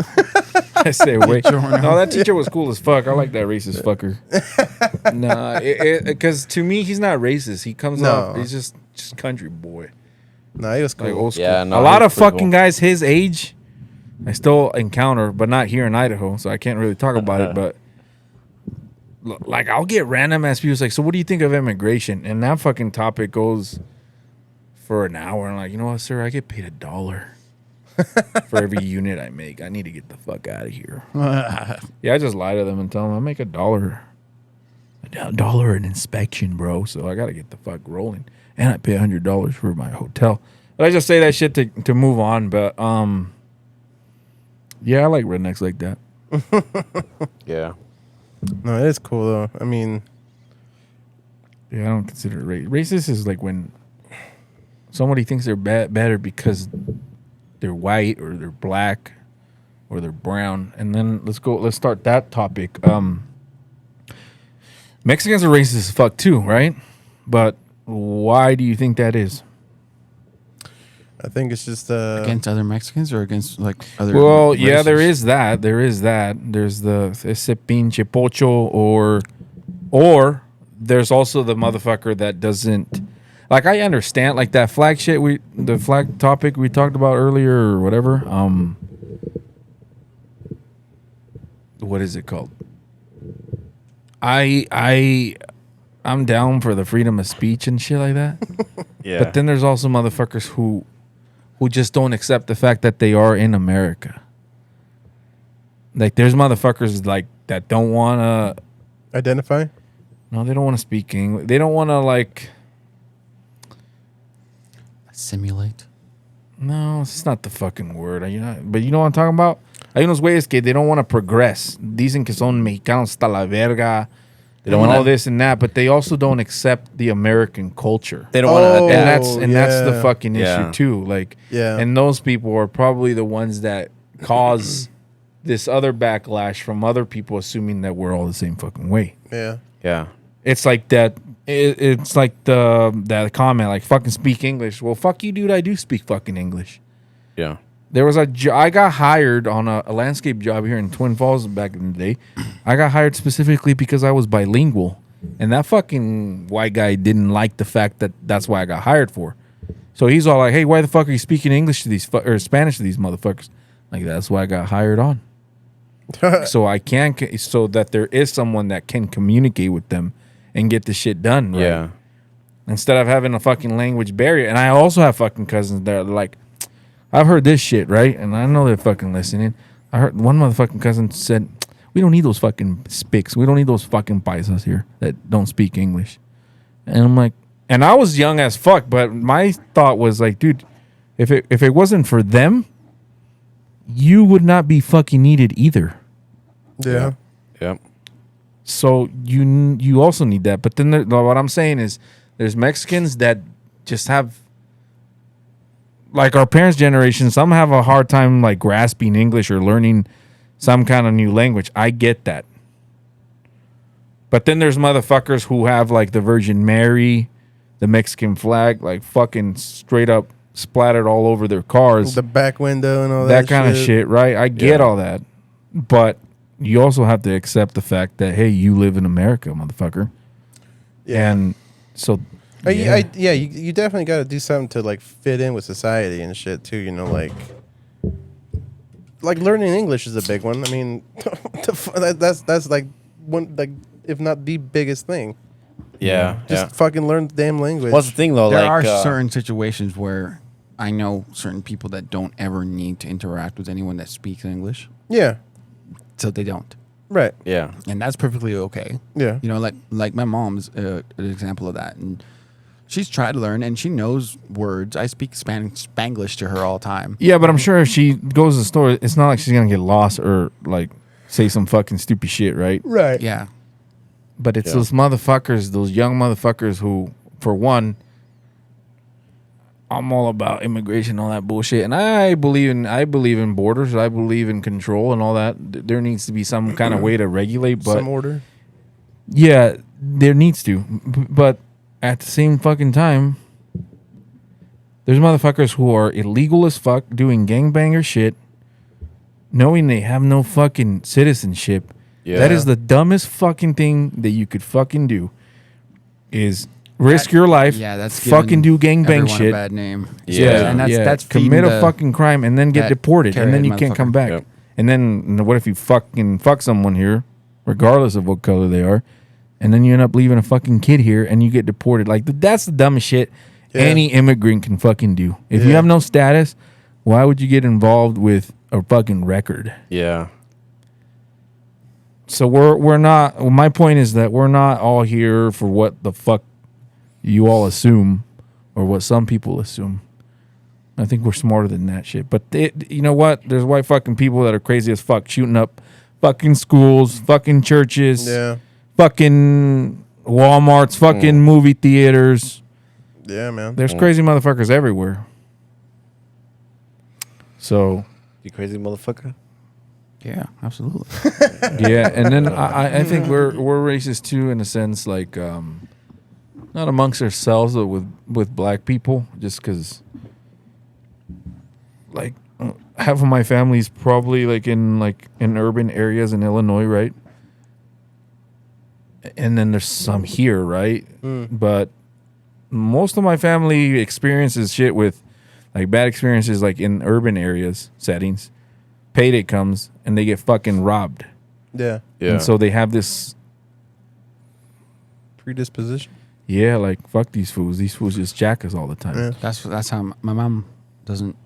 I say, wait. No, that teacher was cool as fuck. I like that racist fucker. Nah, because to me, he's not racist. He comes No. off, he's just country boy. No, he was Like cool. old school. Yeah, no, a lot he of was pretty fucking cool. guys his age, I still encounter, but not here in Idaho, so I can't really talk about it. But like, I'll get random ass people like, "So, what do you think of immigration?" And that fucking topic goes for an hour. And I'm like, you know what, sir? I get paid $1 for every unit I make. I need to get the fuck out of here. Yeah, I just lie to them and tell them I make $1. $1 an inspection, bro. So I got to get the fuck rolling, and I pay $100 for my hotel. But I just say that shit to move on. But yeah, I like rednecks like that. Yeah. No, it is cool though. I mean, Yeah, I don't consider it racist. Is like when somebody thinks they're better because they're white or they're black or they're brown. And then let's start that topic. Mexicans are racist as fuck too, right? But why do you think that is? I think it's just Against other Mexicans or against like other Well, yeah, there races? is that. There is that. There's the ese pinche pocho or there's also the motherfucker that doesn't like I understand like that flag shit the flag topic we talked about earlier or whatever. What is it called? I'm down for the freedom of speech and shit like that. Yeah. But then there's also motherfuckers who just don't accept the fact that they are in America. Like there's motherfuckers like that don't want to. identify. No, they don't want to speak English. They don't want to like. Simulate. No, it's not the fucking word. But you know what I'm talking about. Hay unos güeyes que they don't want to progress. Dicen que son mexicanos hasta la verga. They don't want all this and that, but they also don't accept the American culture. They don't want to Oh, adapt. And that's the yeah. fucking Yeah. issue too. Like, Yeah. and those people are probably the ones that cause this other backlash from other people assuming that we're all the same fucking way. Yeah. Yeah. It's like that. It's like that comment, like fucking speak English. Well, fuck you, dude. I do speak fucking English. Yeah. There was I got hired on a landscape job here in Twin Falls back in the day. I got hired specifically because I was bilingual, and that fucking white guy didn't like the fact that that's why I got hired for. So he's all like, "Hey, why the fuck are you speaking English to these or Spanish to these motherfuckers?" Like that's why I got hired on. So I can, so that there is someone that can communicate with them and get the shit done. Right? Yeah. Instead of having a fucking language barrier. And I also have fucking cousins that are like, I've heard this shit, right? And I know they're fucking listening. I heard one motherfucking cousin said, we don't need those fucking spics. We don't need those fucking paisas here that don't speak English. And I'm like, and I was young as fuck, but my thought was like, dude, if it wasn't for them, you would not be fucking needed either. Yeah. Yep. So you also need that. But then what I'm saying is there's Mexicans that just have, like our parents' generation, some have a hard time like grasping English or learning some kind of new language. I get that. But then there's motherfuckers who have like the Virgin Mary, the Mexican flag, like fucking straight up splattered all over their cars. The back window and all that. That kind of shit, right? I get all that. But you also have to accept the fact that, hey, you live in America, motherfucker. Yeah. And so, you definitely got to do something to like fit in with society and shit too. You know, like learning English is a big one. I mean, that's like one, like if not the biggest thing. Yeah. Just fucking learn the damn language. What's the thing though? There like, are certain situations where I know certain people that don't ever need to interact with anyone that speaks English, Yeah. so they don't, Right. Yeah. and that's perfectly okay. Yeah. You know, like my mom's an example of that, and she's tried to learn, and she knows words. I speak Spanglish to her all the time. yeah, but I'm sure if she goes to the store, it's not like she's going to get lost or like say some fucking stupid shit, right? Right. Yeah, But it's those motherfuckers, those young motherfuckers who, for one, I'm all about immigration, all that bullshit, and I believe in borders. I believe in control and all that. There needs to be some kind of way to regulate, but Some order. yeah, there needs to. But at the same fucking time, there's motherfuckers who are illegal as fuck, doing gangbanger shit, knowing they have no fucking citizenship. Yeah. That is the dumbest fucking thing that you could fucking do. Is risk your life. yeah, that's fucking do giving gangbang everyone shit. a bad name. Yeah. and that's feeding commit a the- fucking crime and then get that deported, and then you carrot can't come motherfucker. back. Yep. And then what if you fucking fuck someone here, regardless of what color they are, and then you end up leaving a fucking kid here and you get deported? Like that's the dumbest shit any immigrant can fucking do. If you have no status, why would you get involved with a fucking record? Yeah. So we're not. My point is that we're not all here for what the fuck you all assume, or what some people assume. I think we're smarter than that shit. But you know what? There's white fucking people that are crazy as fuck, shooting up fucking schools, fucking churches, Yeah. fucking Walmarts, fucking movie theaters. Yeah, man. There's crazy motherfuckers everywhere. So You crazy motherfucker. Yeah, absolutely. yeah, and then I think we're racist too, in a sense, like not amongst ourselves, but with black people, just because like half of my family's probably like in urban areas in Illinois, right? And then there's some here, right? But most of my family experiences shit with like bad experiences like in urban areas settings. Payday comes and they get fucking robbed. Yeah. Yeah. And so they have this, Predisposition. yeah, like fuck these fools. These fools just jack us all the time. Yeah. That's how my mom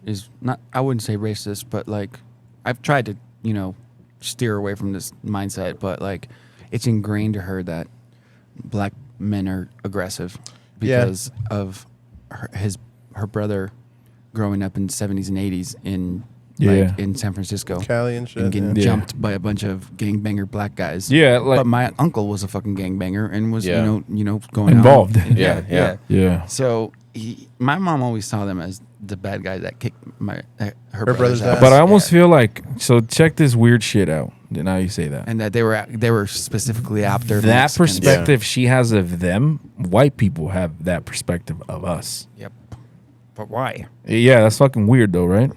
is not. I wouldn't say racist, but like I've tried to steer away from this mindset, but like it's ingrained to her that black men are aggressive because of her brother growing up in the 70s and 80s in in San Francisco. Cali and shit. And getting yeah. jumped by a bunch of gangbanger black guys. Yeah, like but my uncle was a fucking gangbanger and was Yeah. going Involved. out. Yeah. yeah. So my mom always saw them as the bad guy that kicked her brother's brother's ass. ass. But I almost feel like, so check this weird shit out. Now you say that. And that they were specifically after That Mexicans. perspective she has of them, white people have that perspective of us. Yep. But why? Yeah, that's fucking weird though, right?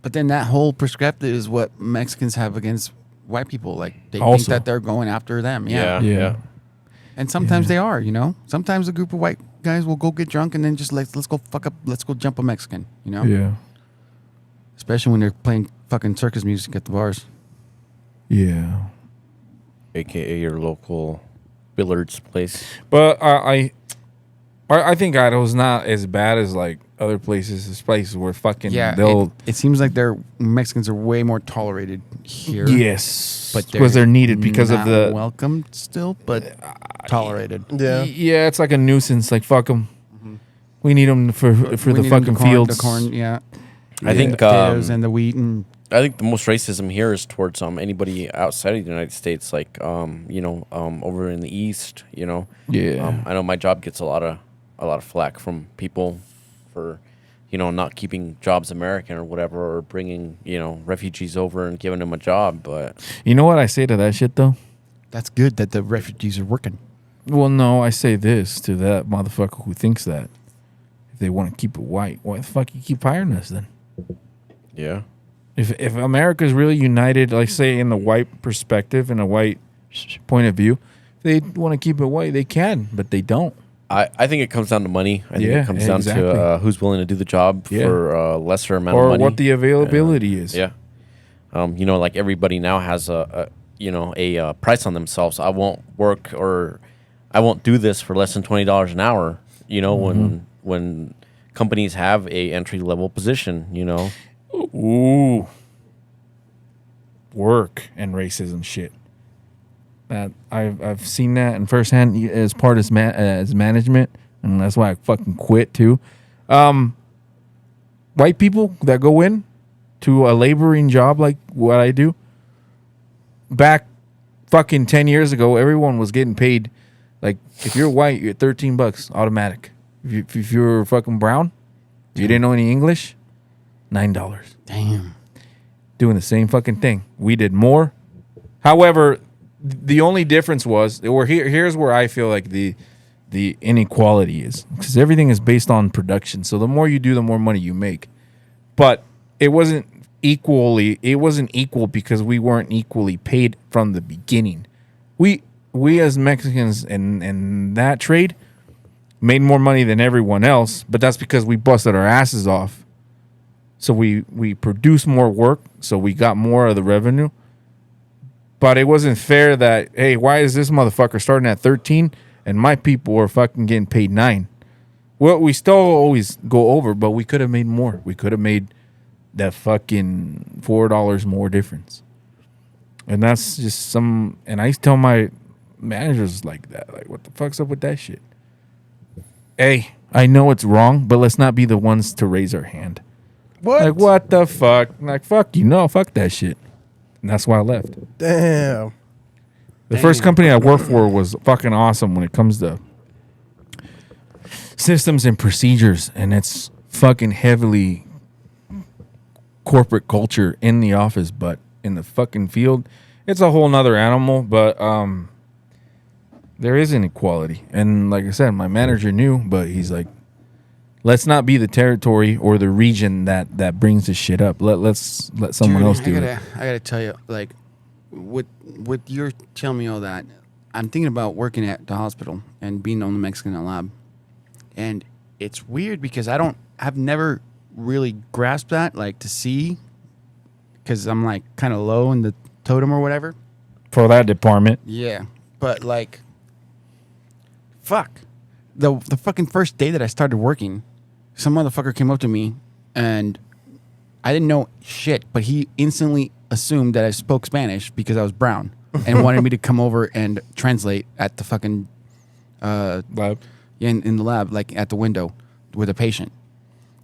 But then that whole perspective is what Mexicans have against white people. Like they think Also. that they're going after them. Yeah. Yeah. And sometimes they are, you know. Sometimes a group of white guys will go get drunk and then just like let's go jump a Mexican, you know. Yeah. Especially when they're playing fucking circus music at the bars. Yeah. AKA your local billiards place. But I think Idaho's not as bad as like other places. There's places where fucking they'll. It seems like their Mexicans are way more tolerated here. Yes, but because they're needed because of not the. welcome still, but tolerated. Yeah. Yeah, it's like a nuisance. Like fuck them. We need them for We the need them fucking to corn, fields. the corn, yeah. I think Potatoes and the wheat and I think the most racism here is towards anybody outside of the United States, like over in the East. You know, Yeah. I know my job gets a lot of flack from people for, not keeping jobs American or whatever, or bringing refugees over and giving them a job. But You know what I say to that shit though? that's good that the refugees are working. Well, no, I say this to that motherfucker who thinks that. If they want to keep it white, why the fuck you keep hiring us then? yeah, If America's really united, like say in the white perspective, in a white point of view, if they want to keep it white, they can, but they don't. I think it comes down to money. I think Yeah, it comes down exactly. to who's willing to do the job Yeah. for a lesser amount Or of money. what the availability is. Yeah. Like everybody now has a price on themselves. I won't work or I won't do this for less than $20 an hour. When companies have a entry level position, Ooh. Work and racism shit. That I've seen that in firsthand as part as management, and that's why I fucking quit too. White people that go in to a laboring job like what I do, back fucking 10 years ago, everyone was getting paid. Like if you're white, you're $13 automatic. If you're fucking brown, you didn't know any English, $9. Damn. Doing the same fucking thing. We did more. However, the only difference was, or here's where I feel like the inequality is, because everything is based on production. So the more you do, the more money you make. But it wasn't equal because we weren't equally paid from the beginning. We as Mexicans in that trade made more money than everyone else, but that's because we busted our asses off. So we produced more work, so we got more of the revenue. But it wasn't fair that, hey, why is this motherfucker starting at 13 and my people are fucking getting paid 9? Well, we still always go over, but we could have made more. We could have made that fucking $4 more difference. And that's just and I tell my managers like that, like, what the fuck's up with that shit? Hey, I know it's wrong, but let's not be the ones to raise our hand. What? Like, what the fuck? Like, fuck you. No, fuck that shit. And that's why I left. Damn. The first company I worked for was fucking awesome when it comes to systems and procedures, and it's fucking heavily corporate culture in the office, but in the fucking field, it's a whole nother animal. But there is inequality, and like I said, my manager knew, but he's like, let's not be the territory or the region that brings this shit up. Let's let someone else do it. I gotta tell you, like, with your telling me all that, I'm thinking about working at the hospital and being the only Mexican in the lab, and it's weird because I've never really grasped that, like, to see, because I'm like kind of low in the totem or whatever. For that department. Yeah, but like, fuck, the fucking first day that I started working, some motherfucker came up to me, and I didn't know shit, but he instantly assumed that I spoke Spanish because I was brown, and wanted me to come over and translate at the fucking Lab. in the lab, like at the window with a patient.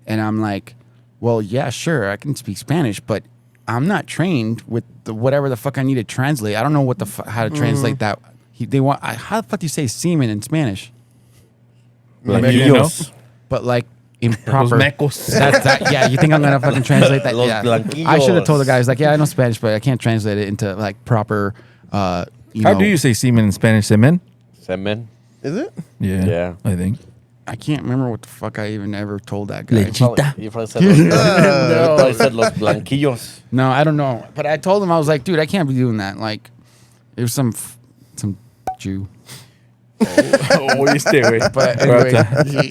And I'm like, well, yeah, sure, I can speak Spanish, but I'm not trained with whatever the fuck I need to translate. I don't know what how to translate that They want. How the fuck do you say semen in Spanish? Blanquillos. But like improper. mecos. That, yeah, you think I'm gonna fucking translate that? Los Yeah. blanquillos. I should have told the guys like, yeah, I know Spanish, but I can't translate it into like proper. How do you say semen in Spanish? Semen? Semen. Is it? Yeah. Yeah. I think. I can't remember what the fuck I even ever told that guy. You probably said you probably said los blanquillos. No, I don't know. But I told him, I was like, dude, I can't be doing that. Like, it was some Jew. Oh, you stay away. But anyway,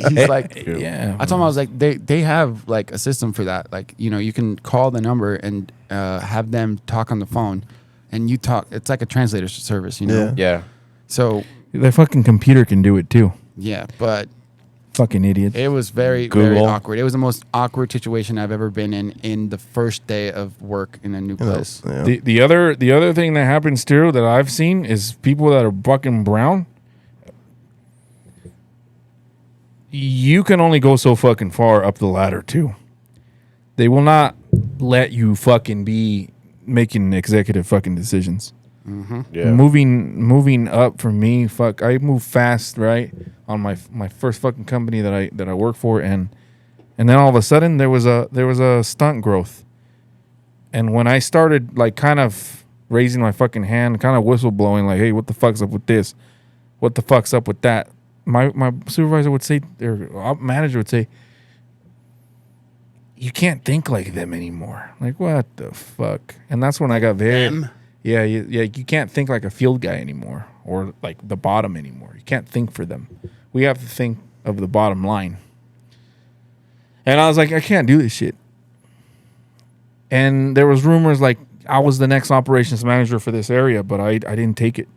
he's like, Yeah. I told him, I was like, they have like a system for that. Like, you know, you can call the number and have them talk on the phone, and you talk. It's like a translator service, you know. Yeah. So The fucking computer can do it too. yeah, but Fucking idiot. it was very very Google. awkward. It was the most awkward situation I've ever been in the first day of work in a new place. Yeah. The other thing that happens too that I've seen is people that are fucking brown. You can only go so fucking far up the ladder too. They will not let you fucking be making executive fucking decisions. Yeah. Moving up for me, fuck, I move fast, right? On my first fucking company that I work for, and then all of a sudden there was a stunt growth. And when I started like kind of raising my fucking hand, kind of whistleblowing, like, hey, what the fuck's up with this? What the fuck's up with that? My supervisor would say, or manager would say, you can't think like them anymore. Like, what the fuck? And that's when I got very Them? Yeah, you can't think like a field guy anymore, or like the bottom anymore. You can't think for them. We have to think of the bottom line. And I was like, I can't do this shit. And there was rumors like I was the next operations manager for this area, but I didn't take it.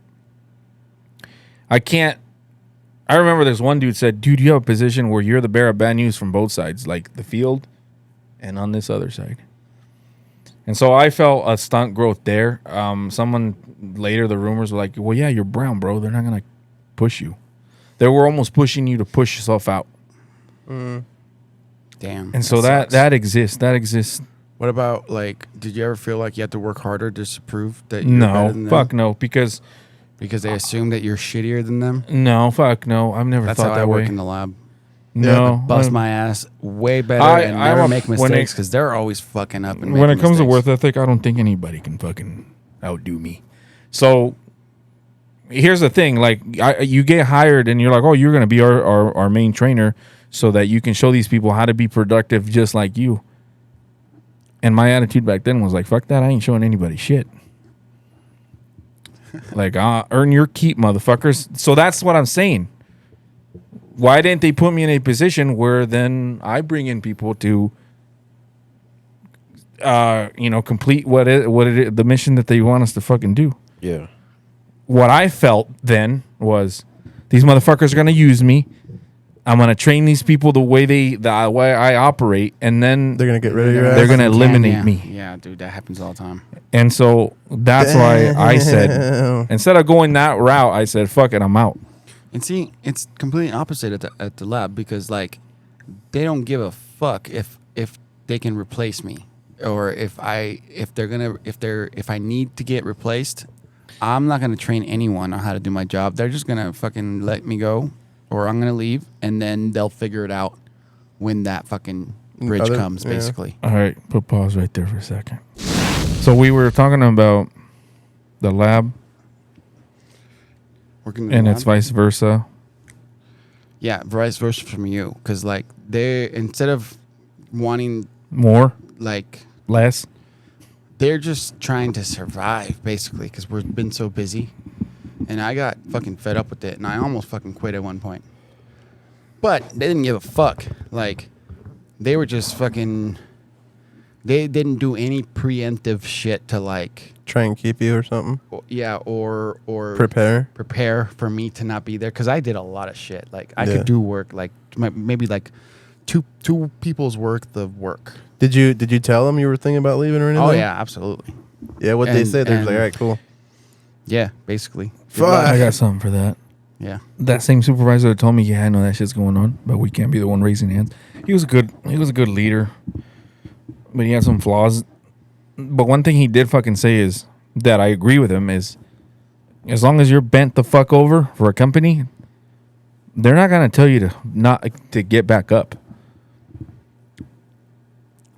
I remember this one dude said, dude, you have a position where you're the bearer of bad news from both sides, like the field and on this other side. And so I felt a stunt growth there. Someone later, the rumors were like, well, yeah, you're brown, bro. They're not going to push you. They were almost pushing you to push yourself out. Damn. And so that exists. That exists. What about like? Did you ever feel like you had to work harder just to prove that you're better No, than fuck them? no. Because, Because they assume that you're shittier than them. no, fuck no. I've never That's thought how that I work way. in the lab. No. Bust my ass way better and I'm never a- make when mistakes it- because they're always fucking up. And When it making comes to mistakes. work ethic, I don't think anybody can fucking outdo me. So here's the thing: like, you get hired, and you're like, "Oh, you're going to be our main trainer, so that you can show these people how to be productive, just like you." And my attitude back then was like, "Fuck that! I ain't showing anybody shit." Like, earn your keep, motherfuckers. So that's what I'm saying. Why didn't they put me in a position where then I bring in people to complete what the mission that they want us to fucking do? Yeah. What I felt then was these motherfuckers are gonna use me. I'm gonna train these people the way I operate, and then They're gonna get rid of your They're ass. gonna eliminate me. Yeah, dude, that happens all the time. And so that's why I said, Damn. instead of going that route, I said, fuck it, I'm out. And see, it's completely opposite at the lab because like they don't give a fuck if they can replace me or if I need to get replaced. I'm not gonna train anyone on how to do my job. They're just gonna fucking let me go, or I'm gonna leave, and then they'll figure it out when that fucking bridge comes. Yeah. Basically, All right, put pause right there for a second. So we were talking about the lab, working in the and lab. it's vice versa. Yeah, vice versa from you, because like they instead of wanting More, like less. they're just trying to survive basically because we've been so busy, and I got fucking fed up with it, and I almost fucking quit at one point. But they didn't give a fuck. Like they were just fucking. They didn't do any preemptive shit to like. Try and keep you or something. Yeah, or Prepare. for me to not be there because I did a lot of shit. Like I Yeah. could do work like maybe like two people's worth of work. Did you tell them you were thinking about leaving or anything? Oh yeah, absolutely. Yeah, what they And- said, they was like, and- all right, cool. Yeah, basically. Fuck. I got something for that. Yeah. That same supervisor that told me, yeah, I know that shit's going on, but we can't be the one raising hands. He was a good leader, but he had some flaws. But one thing he did fucking say is that I agree with him is as long as you're bent the fuck over for a company, they're not gonna tell you to get back up.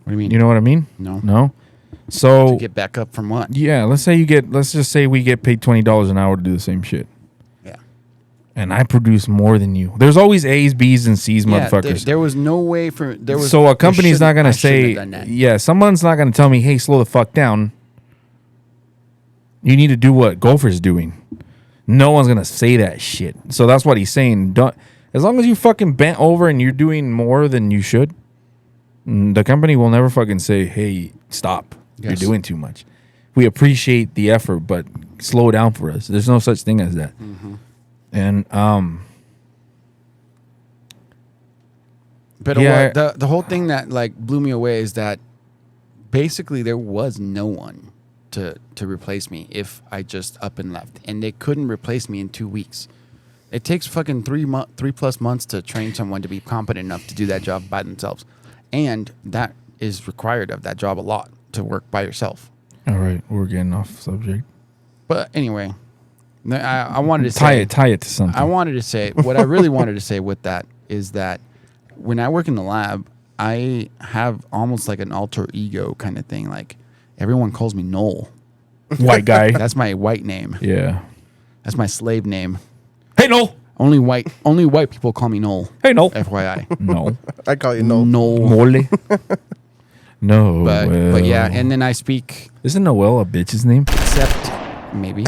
What do you mean? You know what I mean? No. So To get back up from what? yeah, let's just say we get paid $20 an hour to do the same shit. Yeah. And I produce more than you. There's always A's, B's, and C's, motherfuckers. There was no way for there was. So a company's not I gonna shouldn't say, have done that. yeah, someone's not gonna tell me, hey, slow the fuck down. You need to do what Gopher's doing. No one's gonna say that shit. So that's what he's saying. Don't, as long as you fucking bent over and you're doing more than you should, the company will never fucking say, hey, stop. You're Yes. doing too much. We appreciate the effort, but slow down for us. There's no such thing as that. And But Yeah. the whole thing that like blew me away is that basically there was no one to replace me if I just up and left, and they couldn't replace me in 2 weeks. It takes fucking 3+ months to train someone to be competent enough to do that job by themselves, and that is required of that job a lot to work by yourself. all right, we're getting off subject. But anyway, I wanted to Tie say it to something. I wanted to say what I really wanted to say with that is that when I work in the lab, I have almost like an alter ego kind of thing. Like everyone calls me Noel. White guy. That's my white name. Yeah. That's my slave name. Hey, Noel. Only white people call me Noel. Hey, Noel. FYI. No. I call you Noel. Noel. Mole. No. But yeah, and then I speak Isn't Noel a bitch's name? except maybe.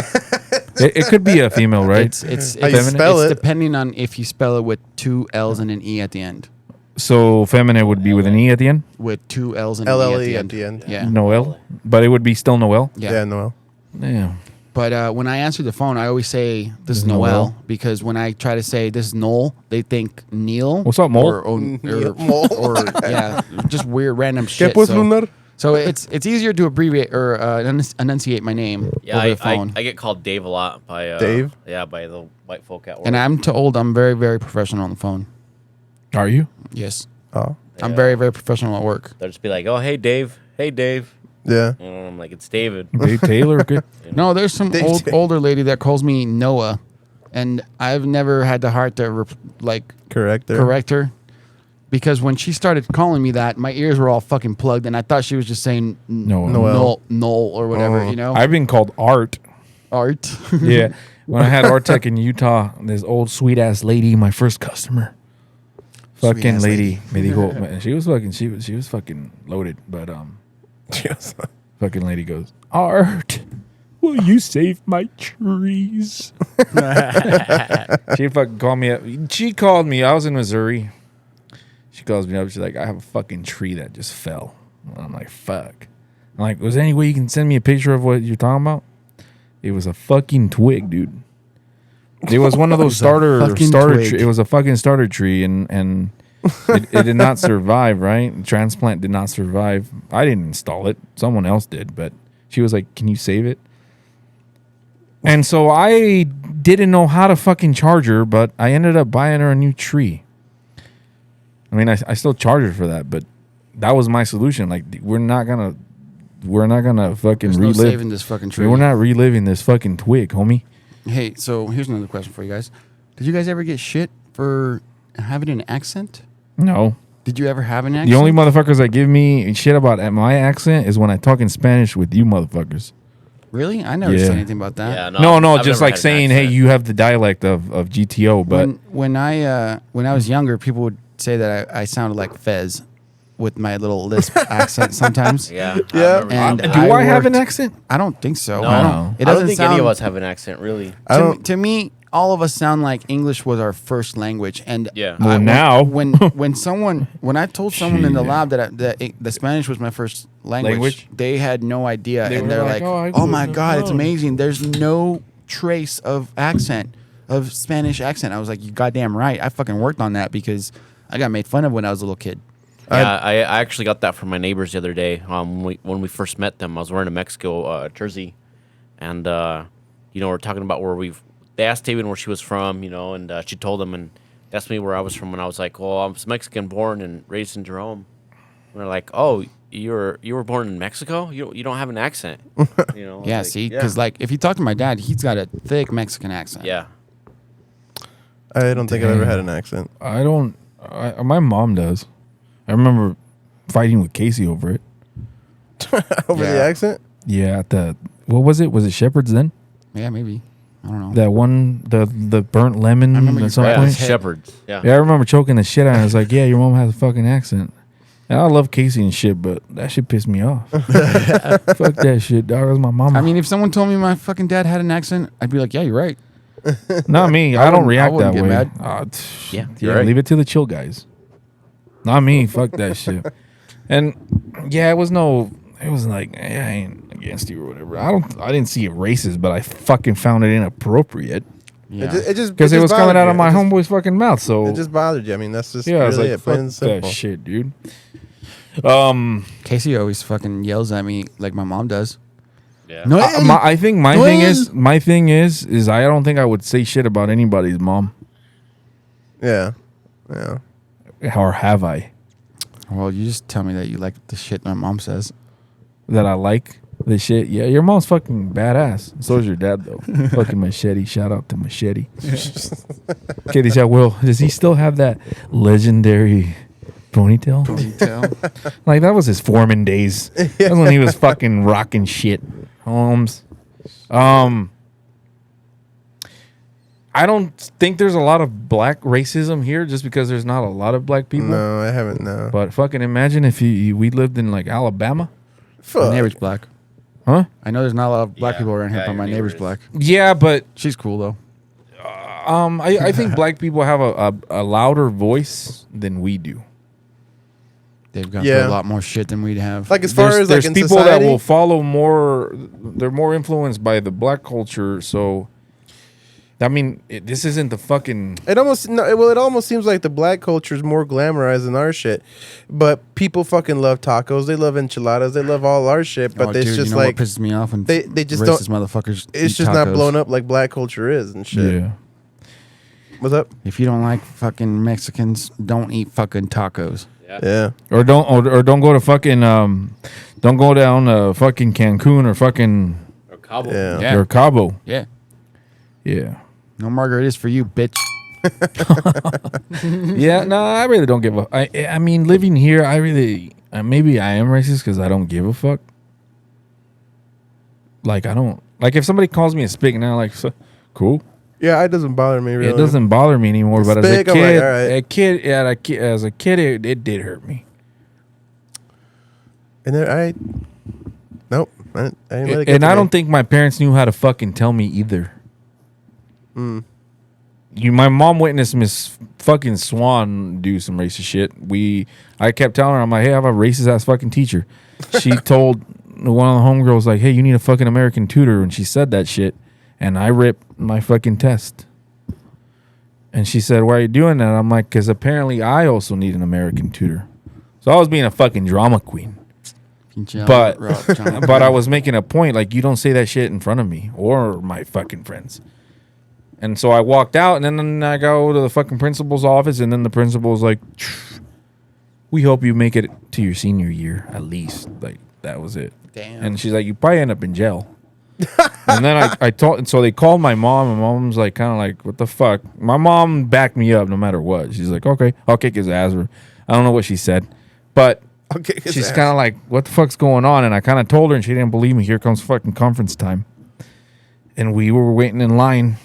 It could be a female, right? It's How you spell it? depending on if you spell it with 2 L's and an E at the end. So feminine would be with an E at the end? With 2 L's and an E LLE at the end. Yeah. Noel? But it would be still Noel? Yeah, Noel. Yeah. But when I answer the phone, I always say this is Noel. Noel because when I try to say this is Noel, they think Neil. What's up, Mole? Or yeah, just weird random ¿Qué shit. pues, So, Lunar? so it's easier to abbreviate or enunciate my name Yeah, over the phone. I get called Dave a lot by Dave? Yeah, by the white folk at work. And I'm told I'm very, very professional on the phone. Are you? Yes. Oh, I'm very, very professional at work. They'll just be like, "Oh, hey Dave, hey Dave." yeah. And I'm like, "It's David." Dave Taylor? Good. No, there's some Dave- older lady that calls me Noah, and I've never had the heart to Correct. There. correct her, because when she started calling me that, my ears were all fucking plugged, and I thought she was just saying Noel. Noel or whatever, Oh. you know. I've been called Art. Art. Yeah. When I had Art Tech in Utah, this old sweet ass lady, my first customer. Fucking Sweet-ass lady. She was fucking loaded, but Yes. fucking lady goes, Art, will you save my trees? She fucking called me up. She called me. I was in Missouri. She calls me up. She's like, I have a fucking tree that just fell. And I'm like, fuck. I'm like, was there any way you can send me a picture of what you're talking about? It was a fucking twig, dude. It was one of those starter twig. tree. It was a fucking starter tree, and it did not survive, right? The transplant did not survive. I didn't install it. Someone else did, but she was like, can you save it? And so I didn't know how to fucking charge her, but I ended up buying her a new tree. I mean, I still charge her for that, but that was my solution. Like, we're not gonna fucking There's no relive. saving this fucking tree. We're not reliving this fucking twig, homie. Hey, so here's another question for you guys. Did you guys ever get shit for having an accent? No. Did you ever have an accent? The only motherfuckers that give me shit about my accent is when I talk in Spanish with you motherfuckers. Really? I never Yeah. said anything about that. Yeah, No, I've just never like had an saying, hey, accent. you have the dialect of GTO, but when I was younger, people would say that I sounded like Fez with my little lisp accent sometimes. Yeah, Yeah. And do I have an worked- accent? I don't think so. No. I No. don't. It I doesn't don't think sound. any of us have an accent, really. I don't. To me, all of us sound like English was our first language, and Yeah. Well, now. when I told someone in the Shit. lab that the Spanish was my first language, they had no idea, They and were they're like, like, "Oh, I "Oh my wouldn't god, have it's known." amazing! There's no trace of accent, of Spanish accent." I was like, "You goddamn right! I fucking worked on that because I got made fun of when I was a little kid." Yeah, I actually got that from my neighbors the other day. When we first met them, I was wearing a Mexico jersey, and we're talking about They asked David where she was from, and she told them, and they asked me where I was from, and I was like, "Well, I was Mexican born and raised in Jerome." We're like, oh, you were born in Mexico. You don't have an accent. You know. Yeah, like, see, because like if you talk to my dad, he's got a thick Mexican accent. Yeah. I don't think I've ever had an accent. I don't. My mom does. I remember fighting with Casey over it. Over the Yeah. accent? Yeah, at the what was it? Was it Shepherd's then? Yeah, maybe. I don't know. That one, the burnt lemon I remember you at some grabbed Yeah, point. his Shepherds. Yeah. Yeah, I remember choking the shit out. I was like, "Yeah, your mom has a fucking accent." And I love Casey and shit, but that shit pissed me off. Fuck that shit, dog. That's my mama. I mean, if someone told me my fucking dad had an accent, I'd be like, yeah, you're right. not me. I I don't wouldn't- I react wouldn't that get way. mad. Yeah, Yeah, you're right. leave it to the chill guys. Not me. Fuck that shit. And yeah, it was like, I ain't against you or whatever. I didn't see it racist, but I fucking found it inappropriate Yeah. It just because it was coming bothered out you. of my It just- homeboy's fucking mouth. So It just bothered you. I mean, that's just yeah, I was really like, it. Plain fuck and that simple. shit, dude. Casey always fucking yells at me like my mom does. Yeah. No, I think my Noel! thing is I don't think I would say shit about anybody's mom, Yeah. Yeah. or have I? Well, you just tell me that you like the shit my mom says. That I like the shit. Yeah, your mom's fucking badass. So is your dad though. Fucking Machete. Shout out to Machete. Kitty shot. Will, does he still have that legendary ponytail? Detail. Like that was his foreman days. That's when he was fucking rocking shit. Holmes. I don't think there's a lot of black racism here just because there's not a lot of black people. No, I haven't. No. But fucking imagine if we lived in like Alabama. My Fuck. neighbor's black. Huh? I know there's not a lot of black Yeah. people around here, Yeah, but your my neighbor's neighbor is. black. Yeah, but She's cool though. I think black people have a louder voice than we do. They've gone Yeah. through a lot more shit than we'd have. Like as far as like There's in people society, that will follow more. They're more influenced by the black culture. So, I mean, this isn't the fucking. it almost it almost seems like the black culture is more glamorized than our shit. But people fucking love tacos. They love enchiladas. They love all our shit. But Oh, it's dude, just you know like what pisses me off when they just racist don't. motherfuckers. It's eat just not tacos. blown up like black culture is and shit. Yeah. What's up? If you don't like fucking Mexicans, don't eat fucking tacos. Yeah. Or don't go to fucking don't go down to fucking Cancun or fucking Or Cabo. Yeah. Yeah. or Cabo. Yeah. Yeah. No margaritas for you, bitch. Yeah. No, I really don't give a. I mean, living here, I really maybe I am racist because I don't give a fuck. Like I don't like if somebody calls me a spick now, like cool. Yeah, it doesn't bother me really. It doesn't bother me anymore. But Spick, as I'm a like, kid, all right. as a kid, it did hurt me. And then nope. I didn't let it get And to I me. don't think my parents knew how to fucking tell me either. My mom witnessed Miss fucking Swan do some racist shit. I kept telling her, I'm like, hey, I have a racist ass fucking teacher. She told one of the homegirls, like, hey, you need a fucking American tutor. And she said that shit. And I ripped my fucking test. And she said, why are you doing that? I'm like, because apparently I also need an American tutor. So I was being a fucking drama queen. But but I was making a point, like, you don't say that shit in front of me or my fucking friends. And so I walked out, and then I go to the fucking principal's office, and then the principal's like, we hope you make it to your senior year, at least. Like, that was it. Damn. And she's like, you probably end up in jail. And then I told, and so they called my mom, and mom's like, kind of like, what the fuck? My mom backed me up no matter what. She's like, okay, I'll kick his ass. Or I don't know what she said, but Okay, she's kind of like, what the fuck's going on? And I kind of told her, and she didn't believe me. Here comes fucking conference time. And we were waiting in line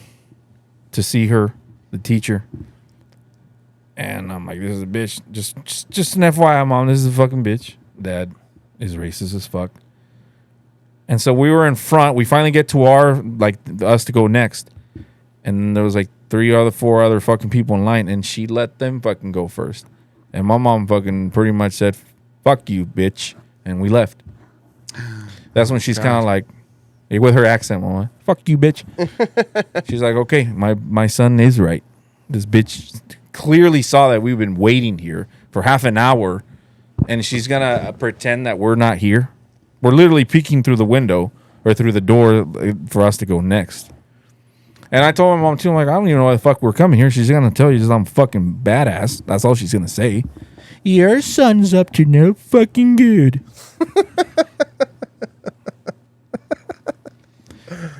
to see her, the teacher. And I'm like, this is a bitch. Just an FYI, mom, this is a fucking bitch. Dad is racist as fuck. And so we were in front. We finally get to us to go next. And there was like 4 other fucking people in line. And she let them fucking go first. And my mom fucking pretty much said, fuck you, bitch. And we left. That's when she's kind of like, with her accent, mama, fuck you, bitch. She's like, okay, my son is right. This bitch clearly saw that we've been waiting here for half an hour. And she's going to pretend that we're not here. We're literally peeking through the window or through the door for us to go next. And I told my mom too, I'm like, I don't even know why the fuck we're coming here. She's gonna tell you just I'm fucking badass. That's all she's gonna say. Your son's up to no fucking good.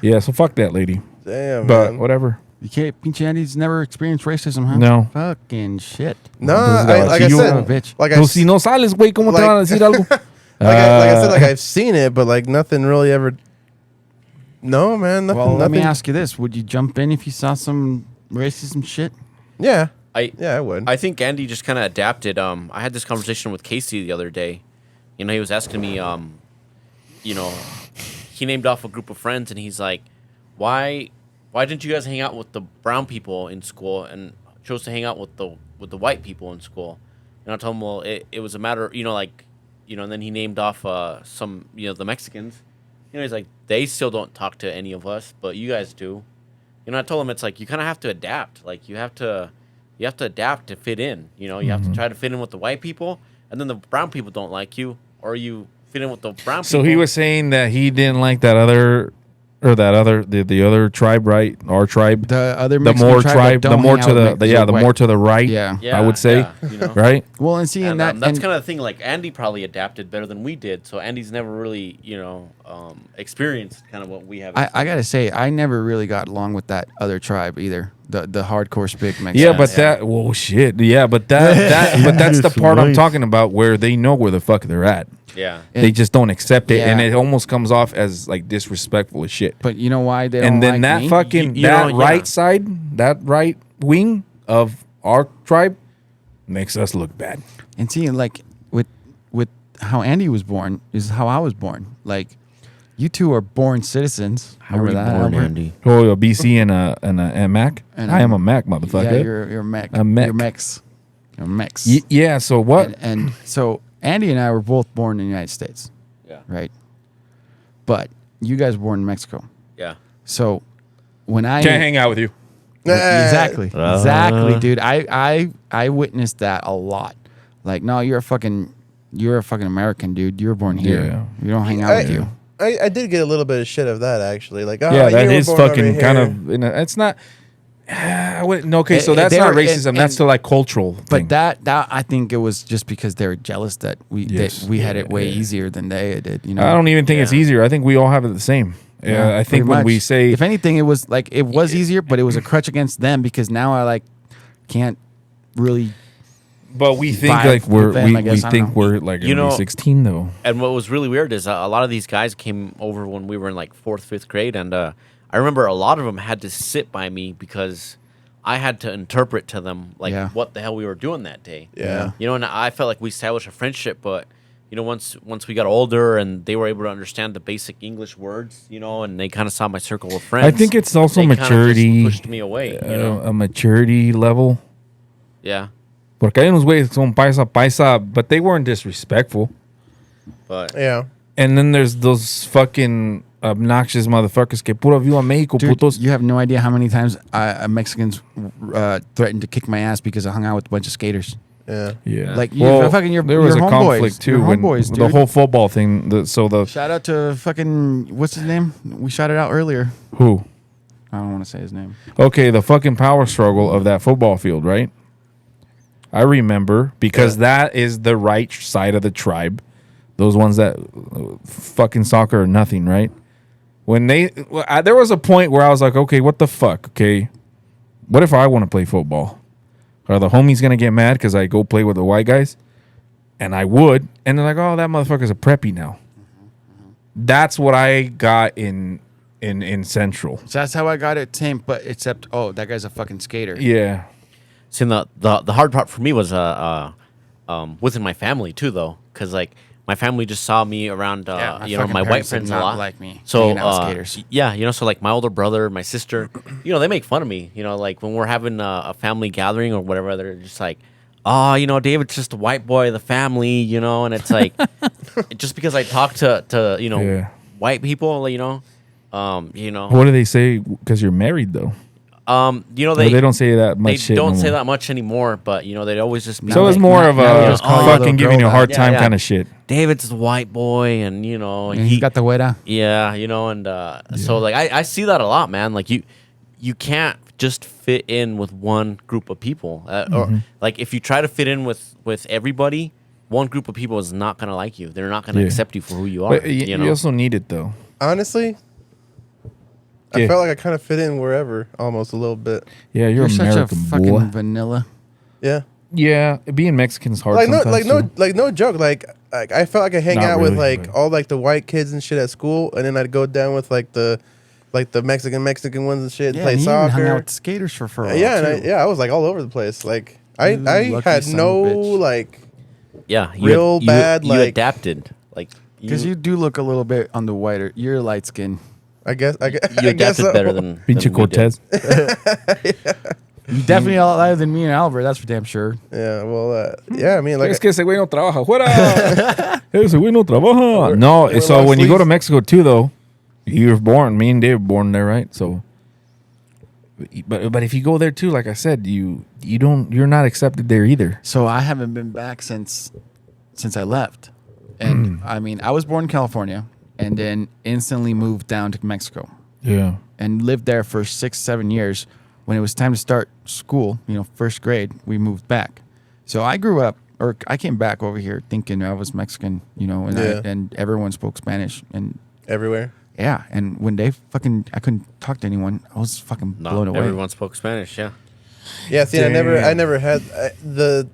Yeah, so fuck that lady. Damn, But man. whatever. You can't. Pinche Andy's never experienced racism, huh? No. Fucking shit. No, Like like I you- said, bitch. like I No, s- si no sales, güey, ¿cómo te like- van a decir algo? like I said, like I've seen it, but like nothing really ever. No, man, nothing. Well, let nothing. me ask you this: would you jump in if you saw some racism shit? Yeah, I yeah, I would. I think Andy just kind of adapted. I had this conversation with Casey the other day. You know, he was asking me, you know, he named off a group of friends, and he's like, why didn't you guys hang out with the brown people in school and chose to hang out with the white people in school? And I told him, well, it was a matter, you know, like, you know, and then he named off some, you know, the Mexicans. You know, he's like, they still don't talk to any of us, but you guys do. You know, I told him it's like you kind of have to adapt. Like you have to adapt to fit in. You know, you have to try to fit in with the white people, and then the brown people don't like you, or you fit in with the brown people. So he was saying that he didn't like that other, or the other tribe, right? Our tribe. The other The Mexican more tribe, tribe, that the don't more hang to out the, with the yeah, the white. more to the right. Yeah. Yeah, I would say, yeah, you know? right? Well, and see, And and that's and, kind of the thing. Like Andy probably adapted better than we did, so Andy's never really, you know, experienced kind of what we have. I gotta say, I never really got along with that other tribe either. The hardcore spick Mexicans. Yeah, but that, well, shit. Yeah, but but that's the part I'm talking about where they know where the fuck they're at. Yeah. They just don't accept it, and Yeah. it almost comes off as like disrespectful as shit. But you know why they don't And then like that me? fucking You that know, right yeah. side, that right wing of our tribe makes us look bad. And see, like with how Andy was born is how I was born. Like, you two are born citizens. How were you Remember that, born, Albert? Andy? Oh, a BC and a Mac. And I am a Mac, motherfucker. Yeah, you're Mex. A Mech. You're Mex. You're Mex. Yeah. So what? And so Andy and I were both born in the United States, Yeah. right? But you guys were born in Mexico. Yeah. So when I Can't hang out with you. exactly, dude. I witnessed that a lot. Like, no, you're a fucking American, dude. You were born here. Yeah. We don't hang out with you. I did get a little bit of shit of that actually. Like, oh, Yeah, you that were is born over fucking kind here. of. It's not. I wouldn't. Okay, so Eh, that's they not were- racism. and- That's still like cultural. Thing. But that I think it was just because they were jealous that Yes. we had it way Yeah. easier than they did. You know, I don't even think it's Yeah. easier. I think we all have it the same. Yeah, I think pretty when we much. say if anything, it was like it was easier, but it was a crutch against them because now I like can't really. but we think vibe like we're with them, I we guess. I don't think know. we're like You know- 16 though. And what was really weird is a lot of these guys came over when we were in like 4th, 5th grade, and I remember a lot of them had to sit by me because I had to interpret to them like Yeah. what the hell we were doing that day. Yeah. You know, and I felt like we established a friendship, but you know, once we got older and they were able to understand the basic English words, you know, and they kind of saw my circle of friends. I think it's also they kinda just maturity. pushed me away. You know, A maturity level. yeah, Porque hay unos güeyes que son paisa, but they weren't disrespectful. but Yeah. And then there's those fucking obnoxious motherfuckers que puro viva Mexico, Dude, putos. you have no idea how many times Mexicans threatened to kick my ass because I hung out with a bunch of skaters. Yeah. Yeah. Like, you fucking your- there was your a homeboys. conflict too Your when homeboys, the dude. whole football thing. Shout out to fucking what's his name? We shouted out earlier. Who? I don't want to say his name. Okay, the fucking power struggle of that football field, right? I remember because that is the right side of the tribe. Those ones that fucking soccer or nothing, right? When there was a point where I was like, okay, what the fuck? Okay, what if I want to play football? Are the homies gonna get mad because I go play with the white guys? And I would, and they're like, oh, that motherfucker's a preppy now. That's what I got in Central. So that's how I got it same, but except that guy's a fucking skater. Yeah. see, the hard part for me was within my family too, though, because like my family just saw me around, my you know, fucking my white parents did friends a not lot. like me So hanging out with skaters. yeah, you know, so like my older brother, my sister, you know, they make fun of me. You know, like when we're having a family gathering or whatever, they're just like, oh, you know, David's just a white boy of the family, you know, and it's like just because I talk to you know Yeah. white people, you know, you know, What do they say? Because you're married, though. you know, Or they don't say that much they shit. don't no say more. that much anymore, but you know, they'd always just be So it's like, more of now a they just call you a fucking little giving you a girl hard now. time Yeah. kind of shit. David's the white boy, and you know, And he got the weather. yeah, you know, and so like I see that a lot, man. Like you you can't just fit in with one group of people. Or like if you try to fit in with everybody, one group of people is not gonna like you. They're not gonna accept you for who you are. But you also need it though. Honestly, I Yeah. felt like I kind of fit in wherever, almost a little bit. Yeah, you're such American a fucking boy. vanilla. Yeah. Yeah, being Mexican is hard. Like no, sometimes, too. no joke. Like I felt like I hang Not out with really, like but- all like the white kids and shit at school, and then I'd go down with like the Mexican ones and shit, and play and he even hung soccer. out with skaters for a while, Yeah, and too. I was like all over the place. Like I You lucky had son no of a bitch. like yeah, real bad, You like- adapted. Like Because you do look a little bit on the whiter. You're light skin. I guess you I guess adapted so. better than Pinche we did. Cortez. You definitely a lot lighter than me and Albert. That's for damn sure. Yeah, well, yeah. I mean, like Es que ese güey no trabaja. Fuera. Ese güey no trabaja. No, we're so long when you go to sleeves. Mexico too, though, you were born. Me and Dave were born there, right? So, but if you go there too, like I said, you're not accepted there either. So I haven't been back since I left. And I mean, I was born in California and then instantly moved down to Mexico Yeah. and lived there for 6-7 years. When it was time to start school, first grade, we moved back. So I grew up, or I came back over here thinking I was Mexican, and Yeah. and everyone spoke Spanish. And everywhere. yeah, and when I couldn't talk to anyone, I was fucking No, blown away. everyone spoke Spanish. Yeah. Yeah, see, I never had the.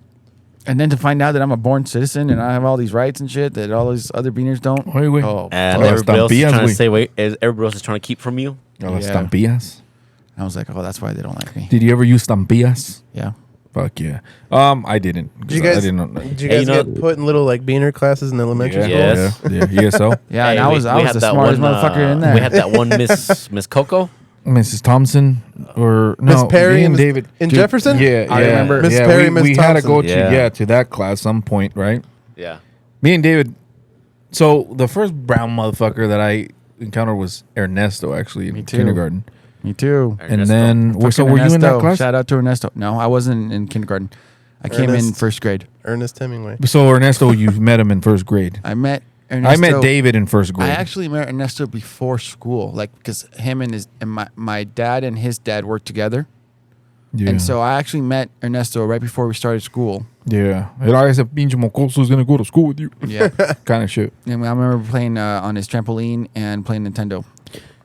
And then to find out that I'm a born citizen and I have all these rights and shit that all these other beaners don't. Oye, güey. Oh, And Oh, everybody else is estampillas, trying to güey. say, wait, everybody else is trying to keep from you. Las Yeah. estampillas. I was like, oh, that's why they don't like me. Did you ever use estampillas? Yeah. Fuck yeah. I didn't. Did you I guys? didn't know. Did you Hey, guys you know- get put in little like beaner classes in elementary Yeah. school? Yes. Yeah. ESO. Yeah, Hey, and I we was had the that smartest one, motherfucker in there. We had that one Miss Coco. Mrs. Thompson or Miss no, Perry me and and Miss- David in Jefferson? Yeah, I yeah. remember. Miss Yeah, Perry, we, Miss we had to go Thompson. to that class some point, right? Yeah. Me and David. So the first brown motherfucker that I encountered was Ernesto, actually in Me too. kindergarten. Me too. And Ernesto. then so Fucking were you in that Ernesto. class? Shout out to Ernesto. No, I wasn't in kindergarten. I came in Ernest. first grade. Ernest Hemingway. So Ernesto, you met him in first grade. I met Ernesto. I met David in first grade. I actually met Ernesto before school, like because him and my dad and his dad worked together, yeah. and so I actually met Ernesto right before we started school. yeah, era ese pinche mocoso is gonna go to school with you. Yeah, Kind of shit. and I remember playing on his trampoline and playing Nintendo.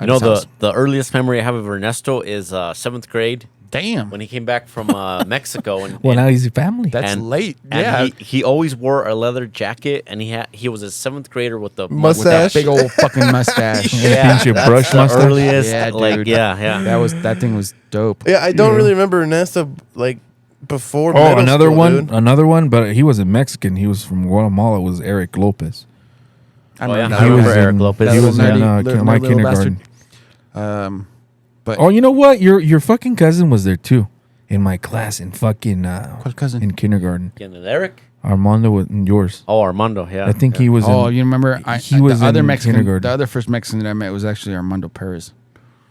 You know, the earliest memory I have of Ernesto is 7th grade damn, when he came back from Mexico. And, Well, and, now he's a family. that's late. and Yeah, he always wore a leather jacket, and he was a 7th grader with the with that Mustache. big old fucking mustache. Yeah, pinche that's brush the mustache. earliest, Yeah, like, dude. yeah. that thing was dope. Yeah, I don't really remember Ernesto like before. Oh, middle another school, one, dude. another one, but he wasn't Mexican. He was from Guatemala. Was Eric Lopez? I Oh, yeah. remember I that. remember was Eric in- Lopez. He That was little in nerdy- little- my little kindergarten. But Oh, you know what? Your fucking cousin was there too, in my class in fucking what cousin? in kindergarten. Again, and Eric. Armando was in yours. Oh, Armando. Yeah. I think he was. Oh, in, you remember? he was the other in Mexican. kindergarten. The other first Mexican that I met was actually Armando Perez.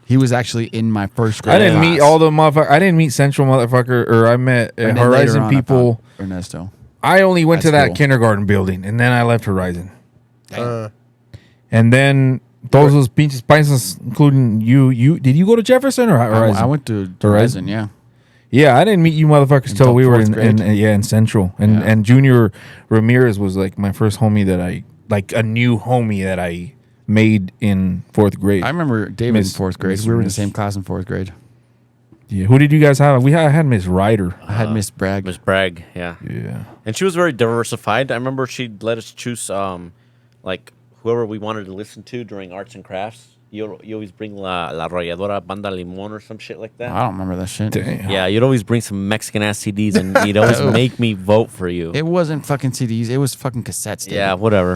He was actually in my first grade. I didn't class. meet all the motherfucker. I didn't meet Central motherfucker, or I met And then later Horizon on, I people. found Ernesto. I only went to That's that cool. kindergarten building, and then I left Horizon. Uh, And then those pinches paisas, including you. Did you go to Jefferson or Horizon? I went to Horizon? Horizon. Yeah. Yeah, I didn't meet you motherfuckers till Until we were fourth in grade. in Central, and Yeah. and Junior Ramirez was like my first homie that I like a new homie that I made in fourth grade. I remember David Miss- in fourth grade. Miss- We were in the Miss- same class in fourth grade. Yeah, who did you guys have? I had Miss Ryder. I had Miss Bragg. Miss Bragg. Yeah. Yeah, And she was very diversified. I remember she'd let us choose like whoever we wanted to listen to during arts and crafts. You always bring La Arrolladora Banda Limón or some shit like that. I don't remember that shit. damn. Yeah, you'd always bring some Mexican ass CDs and you'd always make me vote for you. It wasn't fucking CDs. It was fucking cassettes. Dude. Yeah, whatever.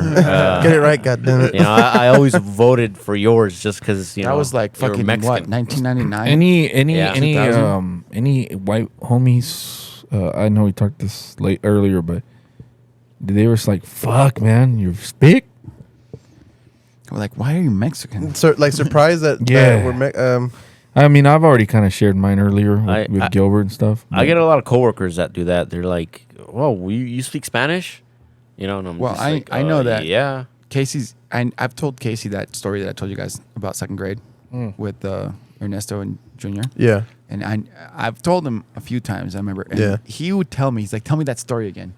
get it right, goddammit. You know, I always voted for yours just because you know that was like you were fucking Mexican. what 1999. Yeah. any white homies? I know we talked this earlier, but they were just like, "Fuck, man, you're spick." We're like, why are you Mexican? Like surprised that Yeah. we're I mean, I've already kind of shared mine earlier with I- Gilbert and stuff. I get a lot of coworkers that do that. They're like, "Whoa, you speak Spanish?" You know, and I'm Well, just I know that. Yeah. Casey's. I've told Casey that story that I told you guys about second grade. with Ernesto and Junior. Yeah. And I've told him a few times. I remember. And Yeah. he would tell me. He's like, "Tell me that story again."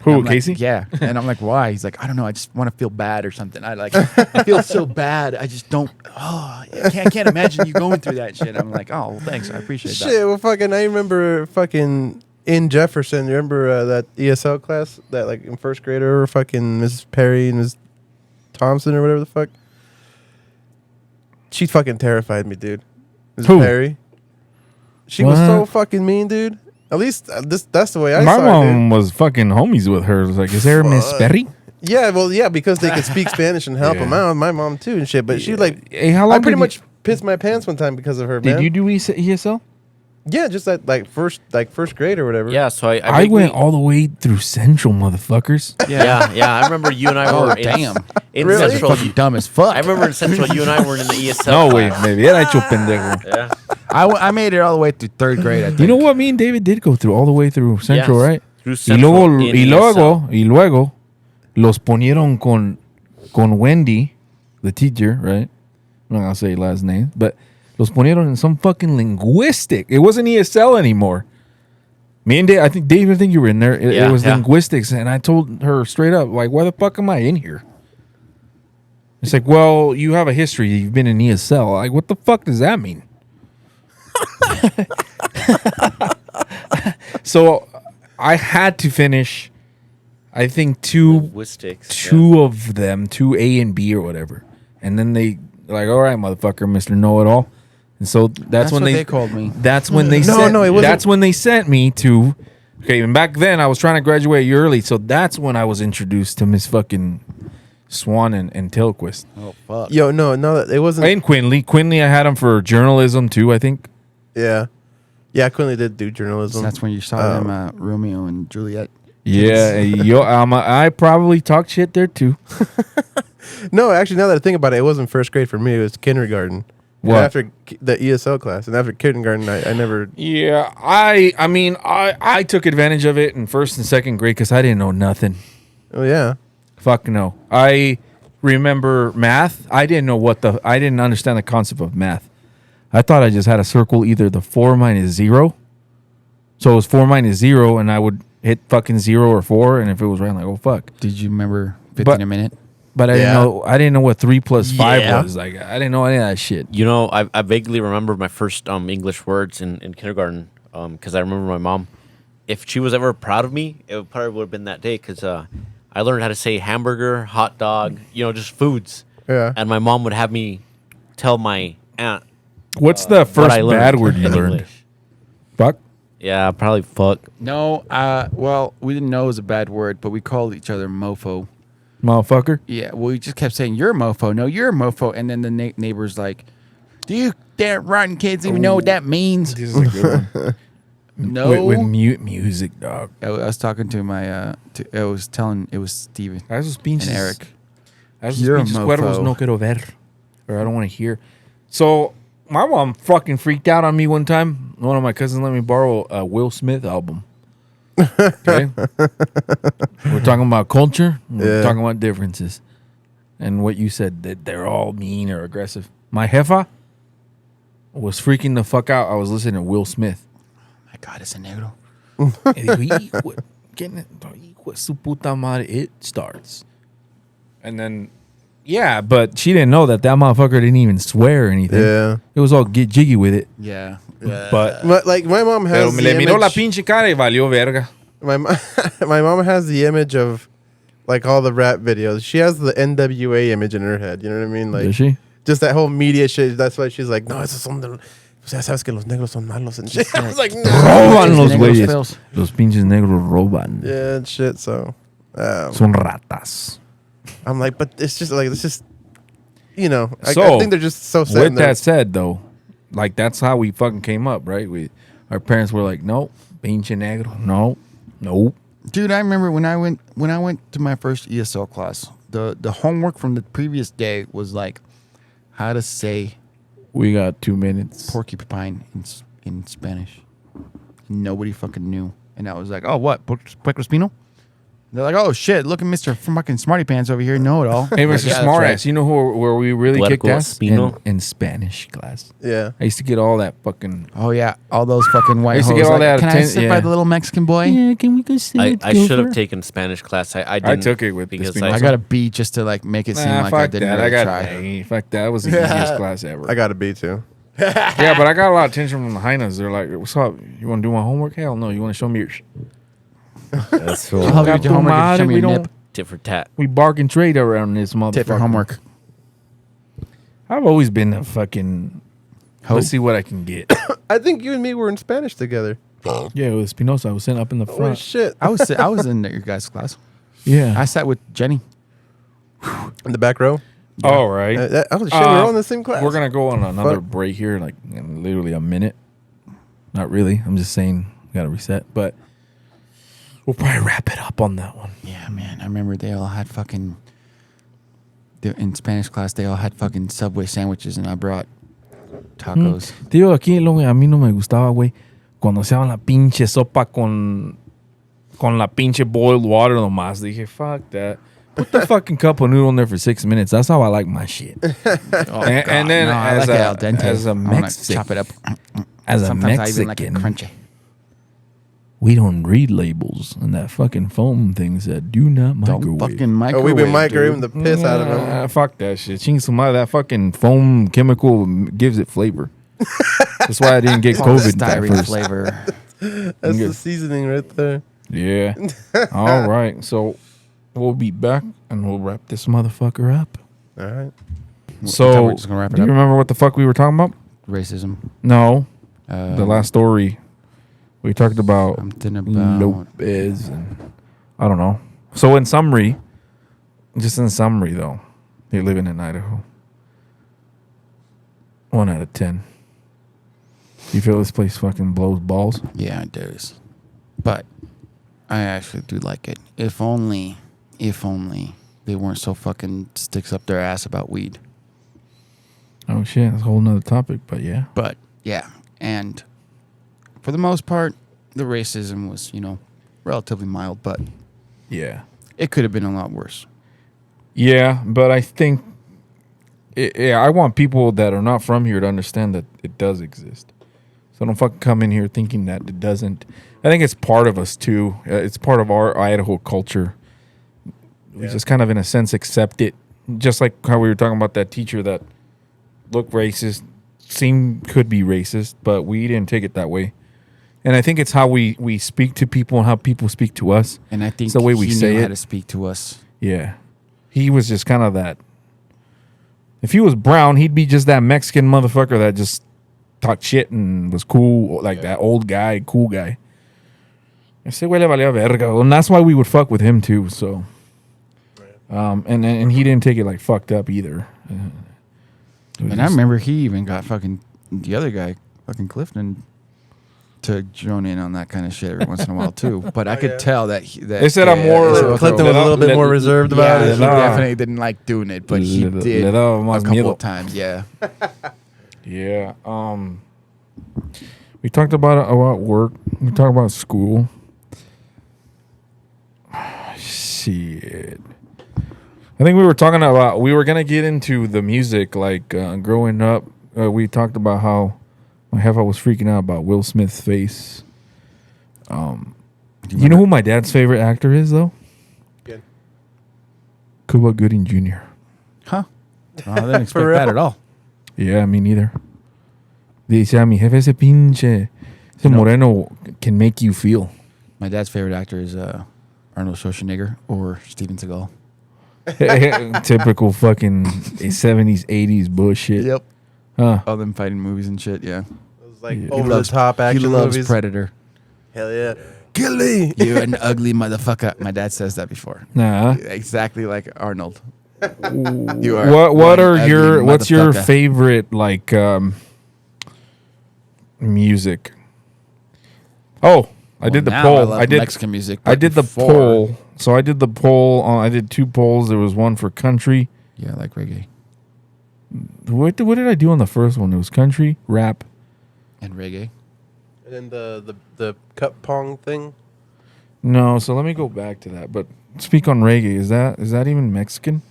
Who, And I'm like, Casey? yeah. And I'm like, "Why?" He's like, "I don't know. I just want to feel bad or something. I feel so bad. I just don't. Oh, I can't imagine you going through that shit." I'm like, "Oh, well, thanks. I appreciate that." Shit, well, fucking, I remember fucking in Jefferson. You remember that ESL class that like in first grade or fucking Mrs. Perry and Mrs. Thompson or whatever the fuck? She fucking terrified me, dude. Mrs. Who? Perry. She was so What? fucking mean, dude. At least that's the way I My saw it, mom was fucking homies with her. It was like, is there a Miss Fuck. Perry? dude. Yeah, well, yeah, because they could speak Spanish and help Yeah. them out. My mom too and shit. But she like, Hey, how long I pretty did much pissed my pants one time because of her. Did man. you do ESL? Yeah, just at like first grade or whatever. Yeah, so I I vaguely- went all the way through Central, motherfuckers. Yeah. I remember you and I Oh, were damn. in Really? Central. Fucking dumb as fuck. I remember in Central, you and I were in the ESL. No way, class. maybe. Era hecho pendejo. Yeah. I made it all the way through third grade. I think. You know what? Me and David did go through all the way through Central, Yes, right? through Y Central luego, in y luego, los ponieron con Wendy, the teacher, right? I'm not gonna say last name, but los ponieron in some fucking linguistic. It wasn't ESL anymore. Me and Dave, I think you were in there. It was linguistics, and I told her straight up, like, why the fuck am I in here? It's like, well, you have a history. You've been in ESL. Like, what the fuck does that mean? So I had to finish, I think, Linguistics. two of them, 2A and B or whatever. And then they like, all right, motherfucker, Mr. Know-It-All. And so that's when what they they called me. That's when they No, sent, no, it wasn't. that's when they sent me to. Okay, and back then I was trying to graduate a year early, so that's when I was introduced to Miss fucking Swan and Tilquist. Oh fuck. Yo, no, it wasn't. And Quinley, I had him for journalism too, I think. Yeah, Quinley did do journalism. So that's when you saw them, Romeo and Juliet. Yeah, I probably talked shit there too. No, actually, now that I think about it, it wasn't first grade for me. It was kindergarten. And What? after the ESL class, and after kindergarten, I never. Yeah, I mean, I took advantage of it in first and second grade because I didn't know nothing. Oh yeah, Fuck no. I remember math. I didn't understand the concept of math. I thought I just had to circle either the 4 minus 0. So it was 4 minus 0, and I would hit fucking 0 or 4, and if it was right, I'm like, oh fuck. Did you remember 15 But- a minute? But I Yeah. didn't know what 3 plus 5 Yeah. was. Like I didn't know any of that shit. You know, I vaguely remember my first English words in kindergarten because I remember my mom. If she was ever proud of me, it probably would have been that day because I learned how to say hamburger, hot dog, just foods. yeah. And my mom would have me tell my aunt What's the what first I learned bad word you in learned? English. Fuck. Yeah, probably fuck. No. Well, we didn't know it was a bad word, but we called each other mofo. Motherfucker. Yeah. Well, we just kept saying you're a mofo. No, you're a mofo. And then the neighbor's like, "Do you damn rotten kids even know what that means?" This is a good one. No. With mute music, dog. I was talking to my. I was telling it was Steven A esos pinches. and Eric. A esos You're a pinches cuervos mofo. no quiero ver. Or I don't want to hear. So, my mom fucking freaked out on me one time. One of my cousins let me borrow a Will Smith album. Okay? We're talking about culture. We're Yeah. talking about differences. And what you said, that they're all mean or aggressive. My jefa was freaking the fuck out. I was listening to Will Smith. My God, it's a negro. Y dijo, hijo de su puta madre, it starts. And then, yeah, but she didn't know that motherfucker didn't even swear or anything. Yeah. It was all get jiggy with it. Yeah. But, But like my mom pero has me the le miró la image, pinche cara y valió verga. my mom has the image of like all the rap videos. She has the NWA image in her head. You know what I mean? Like Does she? just that whole media shit. That's why she's like, no, esos son de, ya sabes que los negros son malos and shit. I was like, no. Roban los Negros güeyes. feos. Los pinches negros roban. Yeah, and shit. So Son ratas. I'm like, but it's just like, it's just, I So, think they're just so set. in With their- that said, though, like that's how we fucking came up, right? Our parents were like, no, pinche negro, no, nope. Dude, I remember when I went to my first ESL class. The homework from the previous day was like how to say We got 2 minutes. porcupine in Spanish. Nobody fucking knew, and I was like, "Oh, what? Puercoespino?" They're like, oh shit, look at Mr. fucking Smarty Pants over here, know it all. Hey, Mr. Smartass, you know where we really kicked Puerco ass? Espino. In Spanish class. Yeah. I used to get all that fucking... Oh yeah, all those fucking white used to hoes. get all Like, that can I atten- sit yeah. by the little Mexican boy? Yeah, can we go sit? I should have taken Spanish class. I didn't. took it with because Espinosa. I got a B just to like make it seem like I didn't really try. Fuck that. That was the easiest class ever. I got a B too. Yeah, but I got a lot of attention from the hyenas. They're like, what's up? You want to do my homework? Hell no. You want to show me your... That's I'll help you with your homework if you show me we your don't... nip. tit for tat. We bark and trade around this motherfucker. Tip for homework. I've always been a fucking... Hope. Let's see what I can get. I think you and me were in Spanish together. Yeah, it was Espinosa. I was sitting up in the Holy front. shit. I was in your guys' class. Yeah. I sat with Jenny. In the back row. All right. Oh shit, we're all in the same class. We're going to go on another Fuck. break here, like in literally a minute. Not really. I'm just saying we got to reset. But we'll probably wrap it up on that one. Yeah, man. I remember they all had fucking... In Spanish class, they all had fucking Subway sandwiches, and I brought tacos. Tío, aquí lo que a mí no me gustaba, güey, cuando se daban la pinche sopa con la pinche boiled water nomás. Dije, fuck that. Put the fucking cup of noodle in there for 6 minutes. That's how I like my shit. Oh, and then no, I as, like it a, al dente. as a I wanna Mexican, chop it up. as a Sometimes I even like it Mexican, crunchy. we don't read labels. And that fucking foam thing said, do not microwave. Don't fucking Oh, microwave. we've been microwaving dude. the piss out of them. Fuck that shit. Ching su madre, that fucking foam chemical gives it flavor. That's why I didn't get All the COVID at styrene first. flavor. That's the seasoning right there. Yeah. All right. So we'll be back and we'll wrap this motherfucker up. All right. So, we're just gonna wrap it do you up. remember what the fuck we were talking about? Racism. No. The last story. We talked about Something about Lopez and I don't know. So in summary, just in summary though, you're living in Idaho. 1 out of 10. You feel this place fucking blows balls? Yeah, it does. But I actually do like it. If only they weren't so fucking sticks up their ass about weed. Oh shit, that's a whole nother topic, but yeah. But yeah, and for the most part, the racism was, relatively mild, but Yeah. it could have been a lot worse. Yeah, but I think, I want people that are not from here to understand that it does exist. So don't fucking come in here thinking that it doesn't. I think it's part of us too. It's part of our Idaho culture. We just kind of, in a sense, accept it. Just like how we were talking about that teacher that looked racist, could be racist, but we didn't take it that way. And I think it's how we speak to people and how people speak to us. And I think It's the way we he say knew it. how to speak to us. Yeah. He was just kind of that. If he was brown, he'd be just that Mexican motherfucker that just talked shit and was cool, like that old guy, cool guy. Ese güey le valía verga. And that's why we would fuck with him too, so. And he didn't take it like fucked up either. And I remember he even got fucking the other guy, fucking Clifton, to join in on that kind of shit every once in a while too. But I could tell that They said I'm more- Clifton was a little bit more reserved about Yeah, it. he definitely didn't like doing it, but he Le did daba a más couple miedo. of times. Yeah, Yeah. We talked about work. We talked about school. Shit. I think we were talking about, we were gonna get into the music, like growing up. We talked about how my heifer was freaking out about Will Smith's face. You know who my dad's favorite actor is though? Good. Cuba Gooding Jr. huh? I didn't expect For real? that at all. Yeah, me neither. Dice a mi jefe, ese pinche, ese moreno can make you feel. My dad's favorite actor is Arnold Schwarzenegger or Steven Seagal. Typical fucking 70s, 80s bullshit. Yep. Huh. All them fighting movies and shit. Yeah. It was like Yeah. over the top He action loves movies. Predator. Hell yeah. Kill me. You're an ugly motherfucker. My dad says that before. Nah. Exactly like Arnold. You are what one are ugly your what's your motherfucker. favorite like music? Oh, I did the Now poll. I love I did Mexican music. I but did the before- poll. So I did the poll. I did 2 polls. There was one for country. Yeah, I like reggae What did I do on the first one? It was country, rap. and reggae. And then the cup pong thing. No, so let me go back to that. But speak on reggae. Is that even Mexican?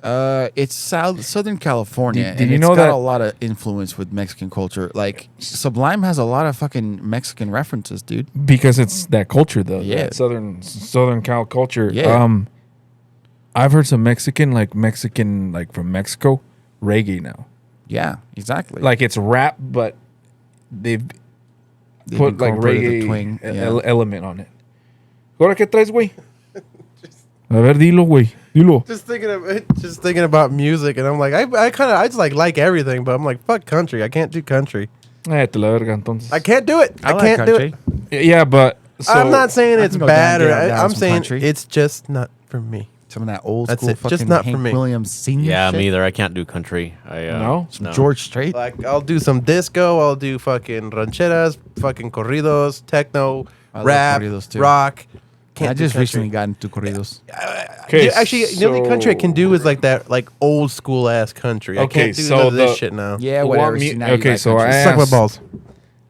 It's Southern California, Did and you it's know got that- a lot of influence with Mexican culture. Like Sublime has a lot of fucking Mexican references, dude. Because it's that culture, though. Yeah. That Southern Cal culture. Yeah. I've heard some Mexican like from Mexico, reggae now. Yeah, exactly. Like it's rap, but they've They've put like incorporated the reggae twang, yeah. element on it. ¿Ahora qué traes, güey? A ver, dilo, güey. Dilo. Just thinking about music, and I'm like, I just like everything, but I'm like, fuck country. I can't do country. Te la verga, entonces. I can't do it. I like can't country. do it. Yeah, but so, I'm not saying I it's can go bad, down, or get down I'm some saying country. it's just not for me. Some of that old That's school it. fucking Just not for Hank me. Williams Senior. Yeah, shit. me either. I can't do country. No? Some George Strait. Like I'll do some disco, I'll do fucking rancheras, fucking corridos, techno, I love corridos corridos, too. rock. I Can't do just country. recently got into corridos. Okay, Actually, the only country I can do is like that, like old school ass country. I Okay, can't do so none of this the- shit now. Yeah, What whatever. mu- See, now you okay, like so country. I Suck my asked- balls.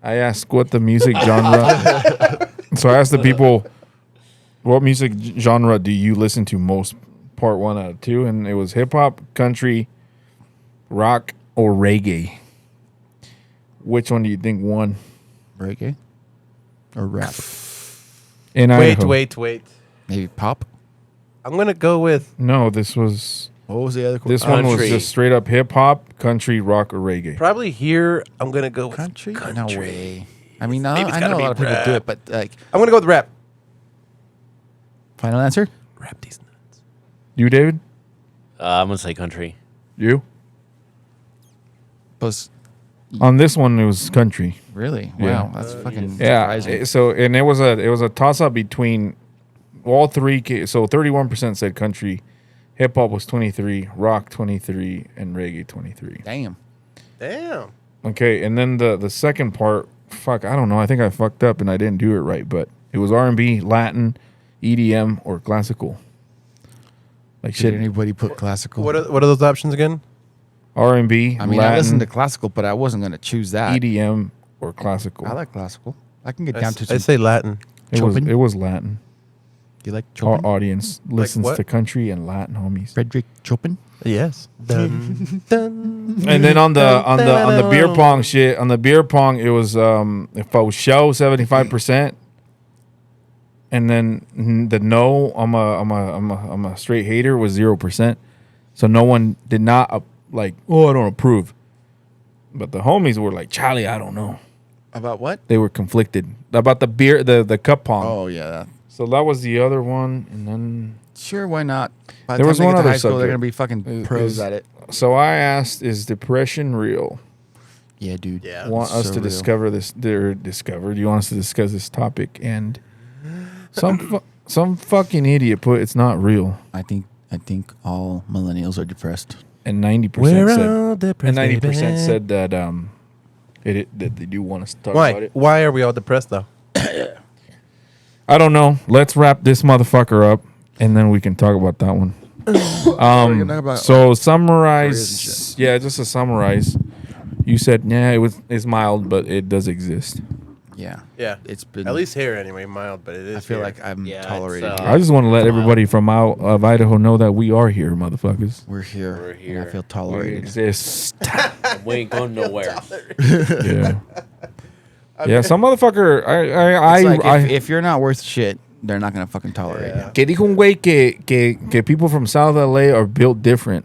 I asked what the music genre. So I asked the people, what music genre do you listen to most? Part 1 out of 2, and it was hip hop, country, rock, or reggae. Which one do you think won? reggae or rap. In Wait, Idaho? wait. Maybe pop. I'm gonna go with No, this was What was the other? this one was Country. just straight up hip hop, country, rock, or reggae. probably here. I'm gonna go with country. No country. way. I mean, Maybe it's I gotta know a be lot of people do rap. it, but like, I'm gonna go with rap. final answer. Rap these nuts. You, David? I'm gonna say country. You? Was On this one, it was country. really? Yeah. Wow, that's fucking Yeah. surprising. So and it was a toss up between all three. So 31% said country, hip hop was 23, rock 23, and reggae 23. Damn. Damn. Okay, and then the second part, fuck, I don't know. I think I fucked up and I didn't do it right, but it was R&B, Latin, EDM, or classical. Like Did shit, anybody put classical? What are those options again? R&B, I mean, Latin, I listened to classical, but I wasn't gonna choose that. EDM, or classical. I like classical. I can get I down to some. say Latin. Chopin? It was Latin. Do you like Our Chopin? audience listens what? to country and Latin, homies. Frederick Chopin. Yes. Dun, dun, And then on the beer dun. pong shit, on the beer pong, it was if I was show 75%, and then the no, I'm a straight hater was 0%. So no one did not like, oh, I don't approve. But the homies were like, Charlie, I don't know. About what? They were conflicted about the beer, the cup pong. Oh yeah. So that was the other one, and then Sure, why not? By the There time was they one get to other high school, they're subject. gonna be fucking Is- pros is- at it. so I asked, is depression real? Yeah, dude. Yeah. Want us so to real. discover this? Do you want us to discuss this topic? And some fucking idiot put it's not real, I think all millennials are depressed. and 90% We're said, all depressed, and 90% baby. said that that they do want us to talk about Why? it. Why are we all depressed though? I don't know. Let's wrap this motherfucker up, and then we can talk about that one. gonna talk about, So careers and summarize. Yeah, just to summarize. You said, yeah, it's mild, but it does exist. Yeah. Yeah. It's been At least here anyway, mild, but it is. I feel here. like I'm Yeah, it's, tolerated. I just want to let everybody from out of Idaho know that we are here, motherfuckers. We're here. We're And I here. feel We tolerated. exist. We ain't going nowhere. Yeah. Yeah, some motherfucker. It's like I if you're not worth shit, they're not gonna fucking tolerate Yeah. you. que dijo un güey que people from South LA are built different.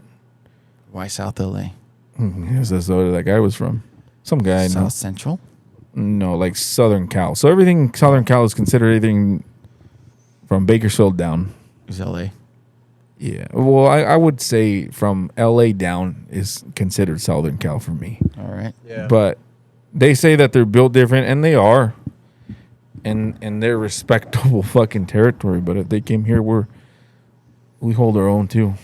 Why South LA? Yes, that's where that guy was from. Some guy, South Central? no, like Southern Cal. So everything Southern Cal is considered anything from Bakersfield down. Is LA? Yeah. Well, I would say from LA down is considered Southern Cal for me. All right. Yeah. But they say that they're built different, and they are. And they're respectable fucking territory. But if they came here, we hold our own too.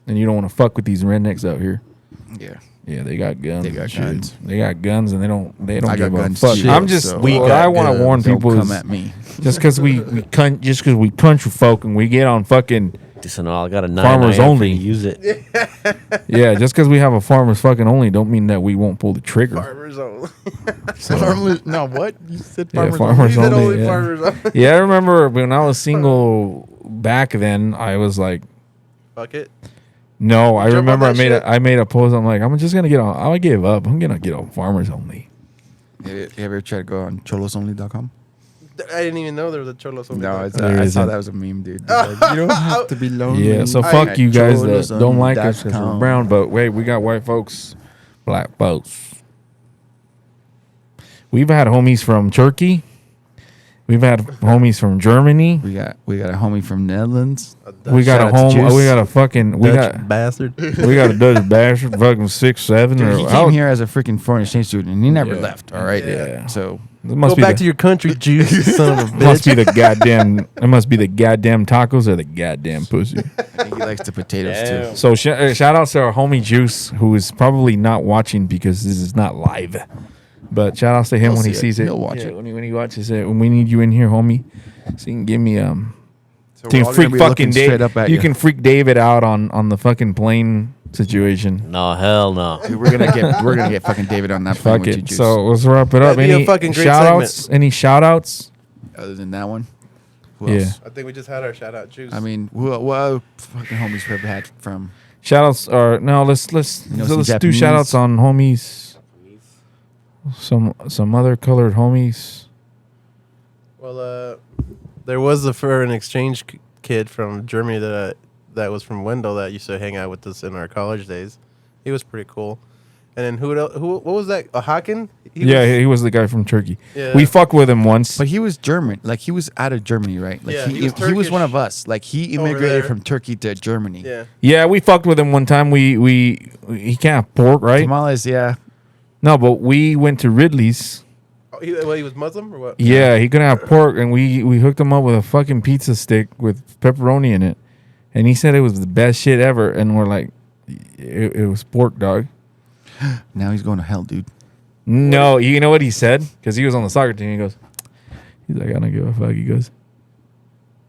And you don't want to fuck with these rednecks out here. Yeah. Yeah, they got guns. They got and shit. guns. They got guns, and they don't I give got a guns fuck. too, I'm just. so- what got I want to warn Don't people come is at me. just because we country folk and we get on fucking Dice, no, I got a 9. Farmers only. Use it. Yeah, just because we have a farmers fucking only don't mean that we won't pull the trigger. Farmers only. No, what? You said Yeah, farmers farmers You said only. only Yeah. farmers only. Yeah, I remember when I was single back then. I was like, Fuck it. no. I Jump on remember that I made a post. I'm like, I'm just gonna get on. I give up. I'm gonna get on farmers only. You ever tried to go on cholosonly.com? I didn't even know there was a Cholos only. No, dot it's, com. There I saw isn't. that was a meme, dude. It's like, you don't have to be lonely. Yeah, so I- fuck you guys that Cholos don't like us because we're only.com. brown. But wait, we got white folks, black folks. We've had homies from Turkey. We've had homies from Germany. We got a homie from Netherlands. We got a Shout out to home. Juice. We got a fucking. We Dutch got. bastard. We got a Dutch bastard, fucking 6'7". Dude, or he how- came here as a freaking foreign exchange student, and he never Yeah. left. All right, Yeah. So It must Go be back the, to your country, Juice, you son of a bitch. must be the goddamn. It must be the goddamn tacos or the goddamn pussy. I think he likes the potatoes Damn. too. So shout out to our homie Juice, who is probably not watching because this is not live. But shout outs to him He'll when he see it. sees it. He'll watch it. When he watches it. When we need you in here, homie, so you can give me So you we're can all freak gonna be fucking looking straight Dave. up at You can freak David out on the fucking plane situation. No, hell no. Dude, we're gonna get fucking David on that plane Fuck with you, it. Juice. So let's wrap it up. That'd be a Any fucking great shout outs? Any shout outs? other than that one, who Yeah. else? I think we just had our shout out, Juice. I mean, what other fucking homies have had from? Shout outs are no. Let's know, so some let's do Japanese. shout outs on homies. Some other colored homies. well, there was a foreign exchange kid from Germany that was from Wendell that used to hang out with us in our college days. He was pretty cool. And then what was that? A Haken? He was the guy from Turkey. Yeah. We fucked with him once. But he was German. Like he was out of Germany, right? Like Yeah, he he was was one Turkish of us. Like he over immigrated there. from Turkey to Germany. Yeah. Yeah, we fucked with him one time. He can't have pork, right? Tamales, yeah. No, but we went to Ridley's. Oh, he was Muslim or what? Yeah, he couldn't have pork, and we hooked him up with a fucking pizza stick with pepperoni in it, and he said it was the best shit ever. And we're like, it was pork, dog. Now he's going to hell, dude. No, you know what he said? Because he was on the soccer team. He's like, I don't give a fuck. He goes,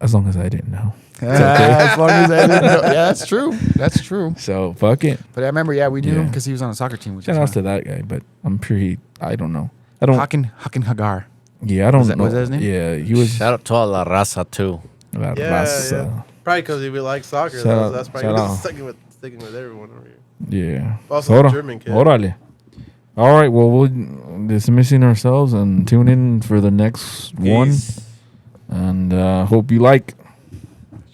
as long as I didn't know. As long as I didn't know. Yeah, that's true. That's true. So fuck it. But I remember, we knew him Yeah. because he was on a soccer team. Which Shout is outs to that guy, but I'm sure I don't know. I don't. Hakan Hagar. Yeah, I don't know. Was that his name? Yeah, he was. Shout out to all La Raza, too. La Yeah, Raza. yeah. Probably because he would like soccer. Shout out- That's probably shout out. what's sticking with everyone over here. Yeah. Also the German kid. Órale. All right. Well, we'll dismissing ourselves and tune in for the next one. And hope you like.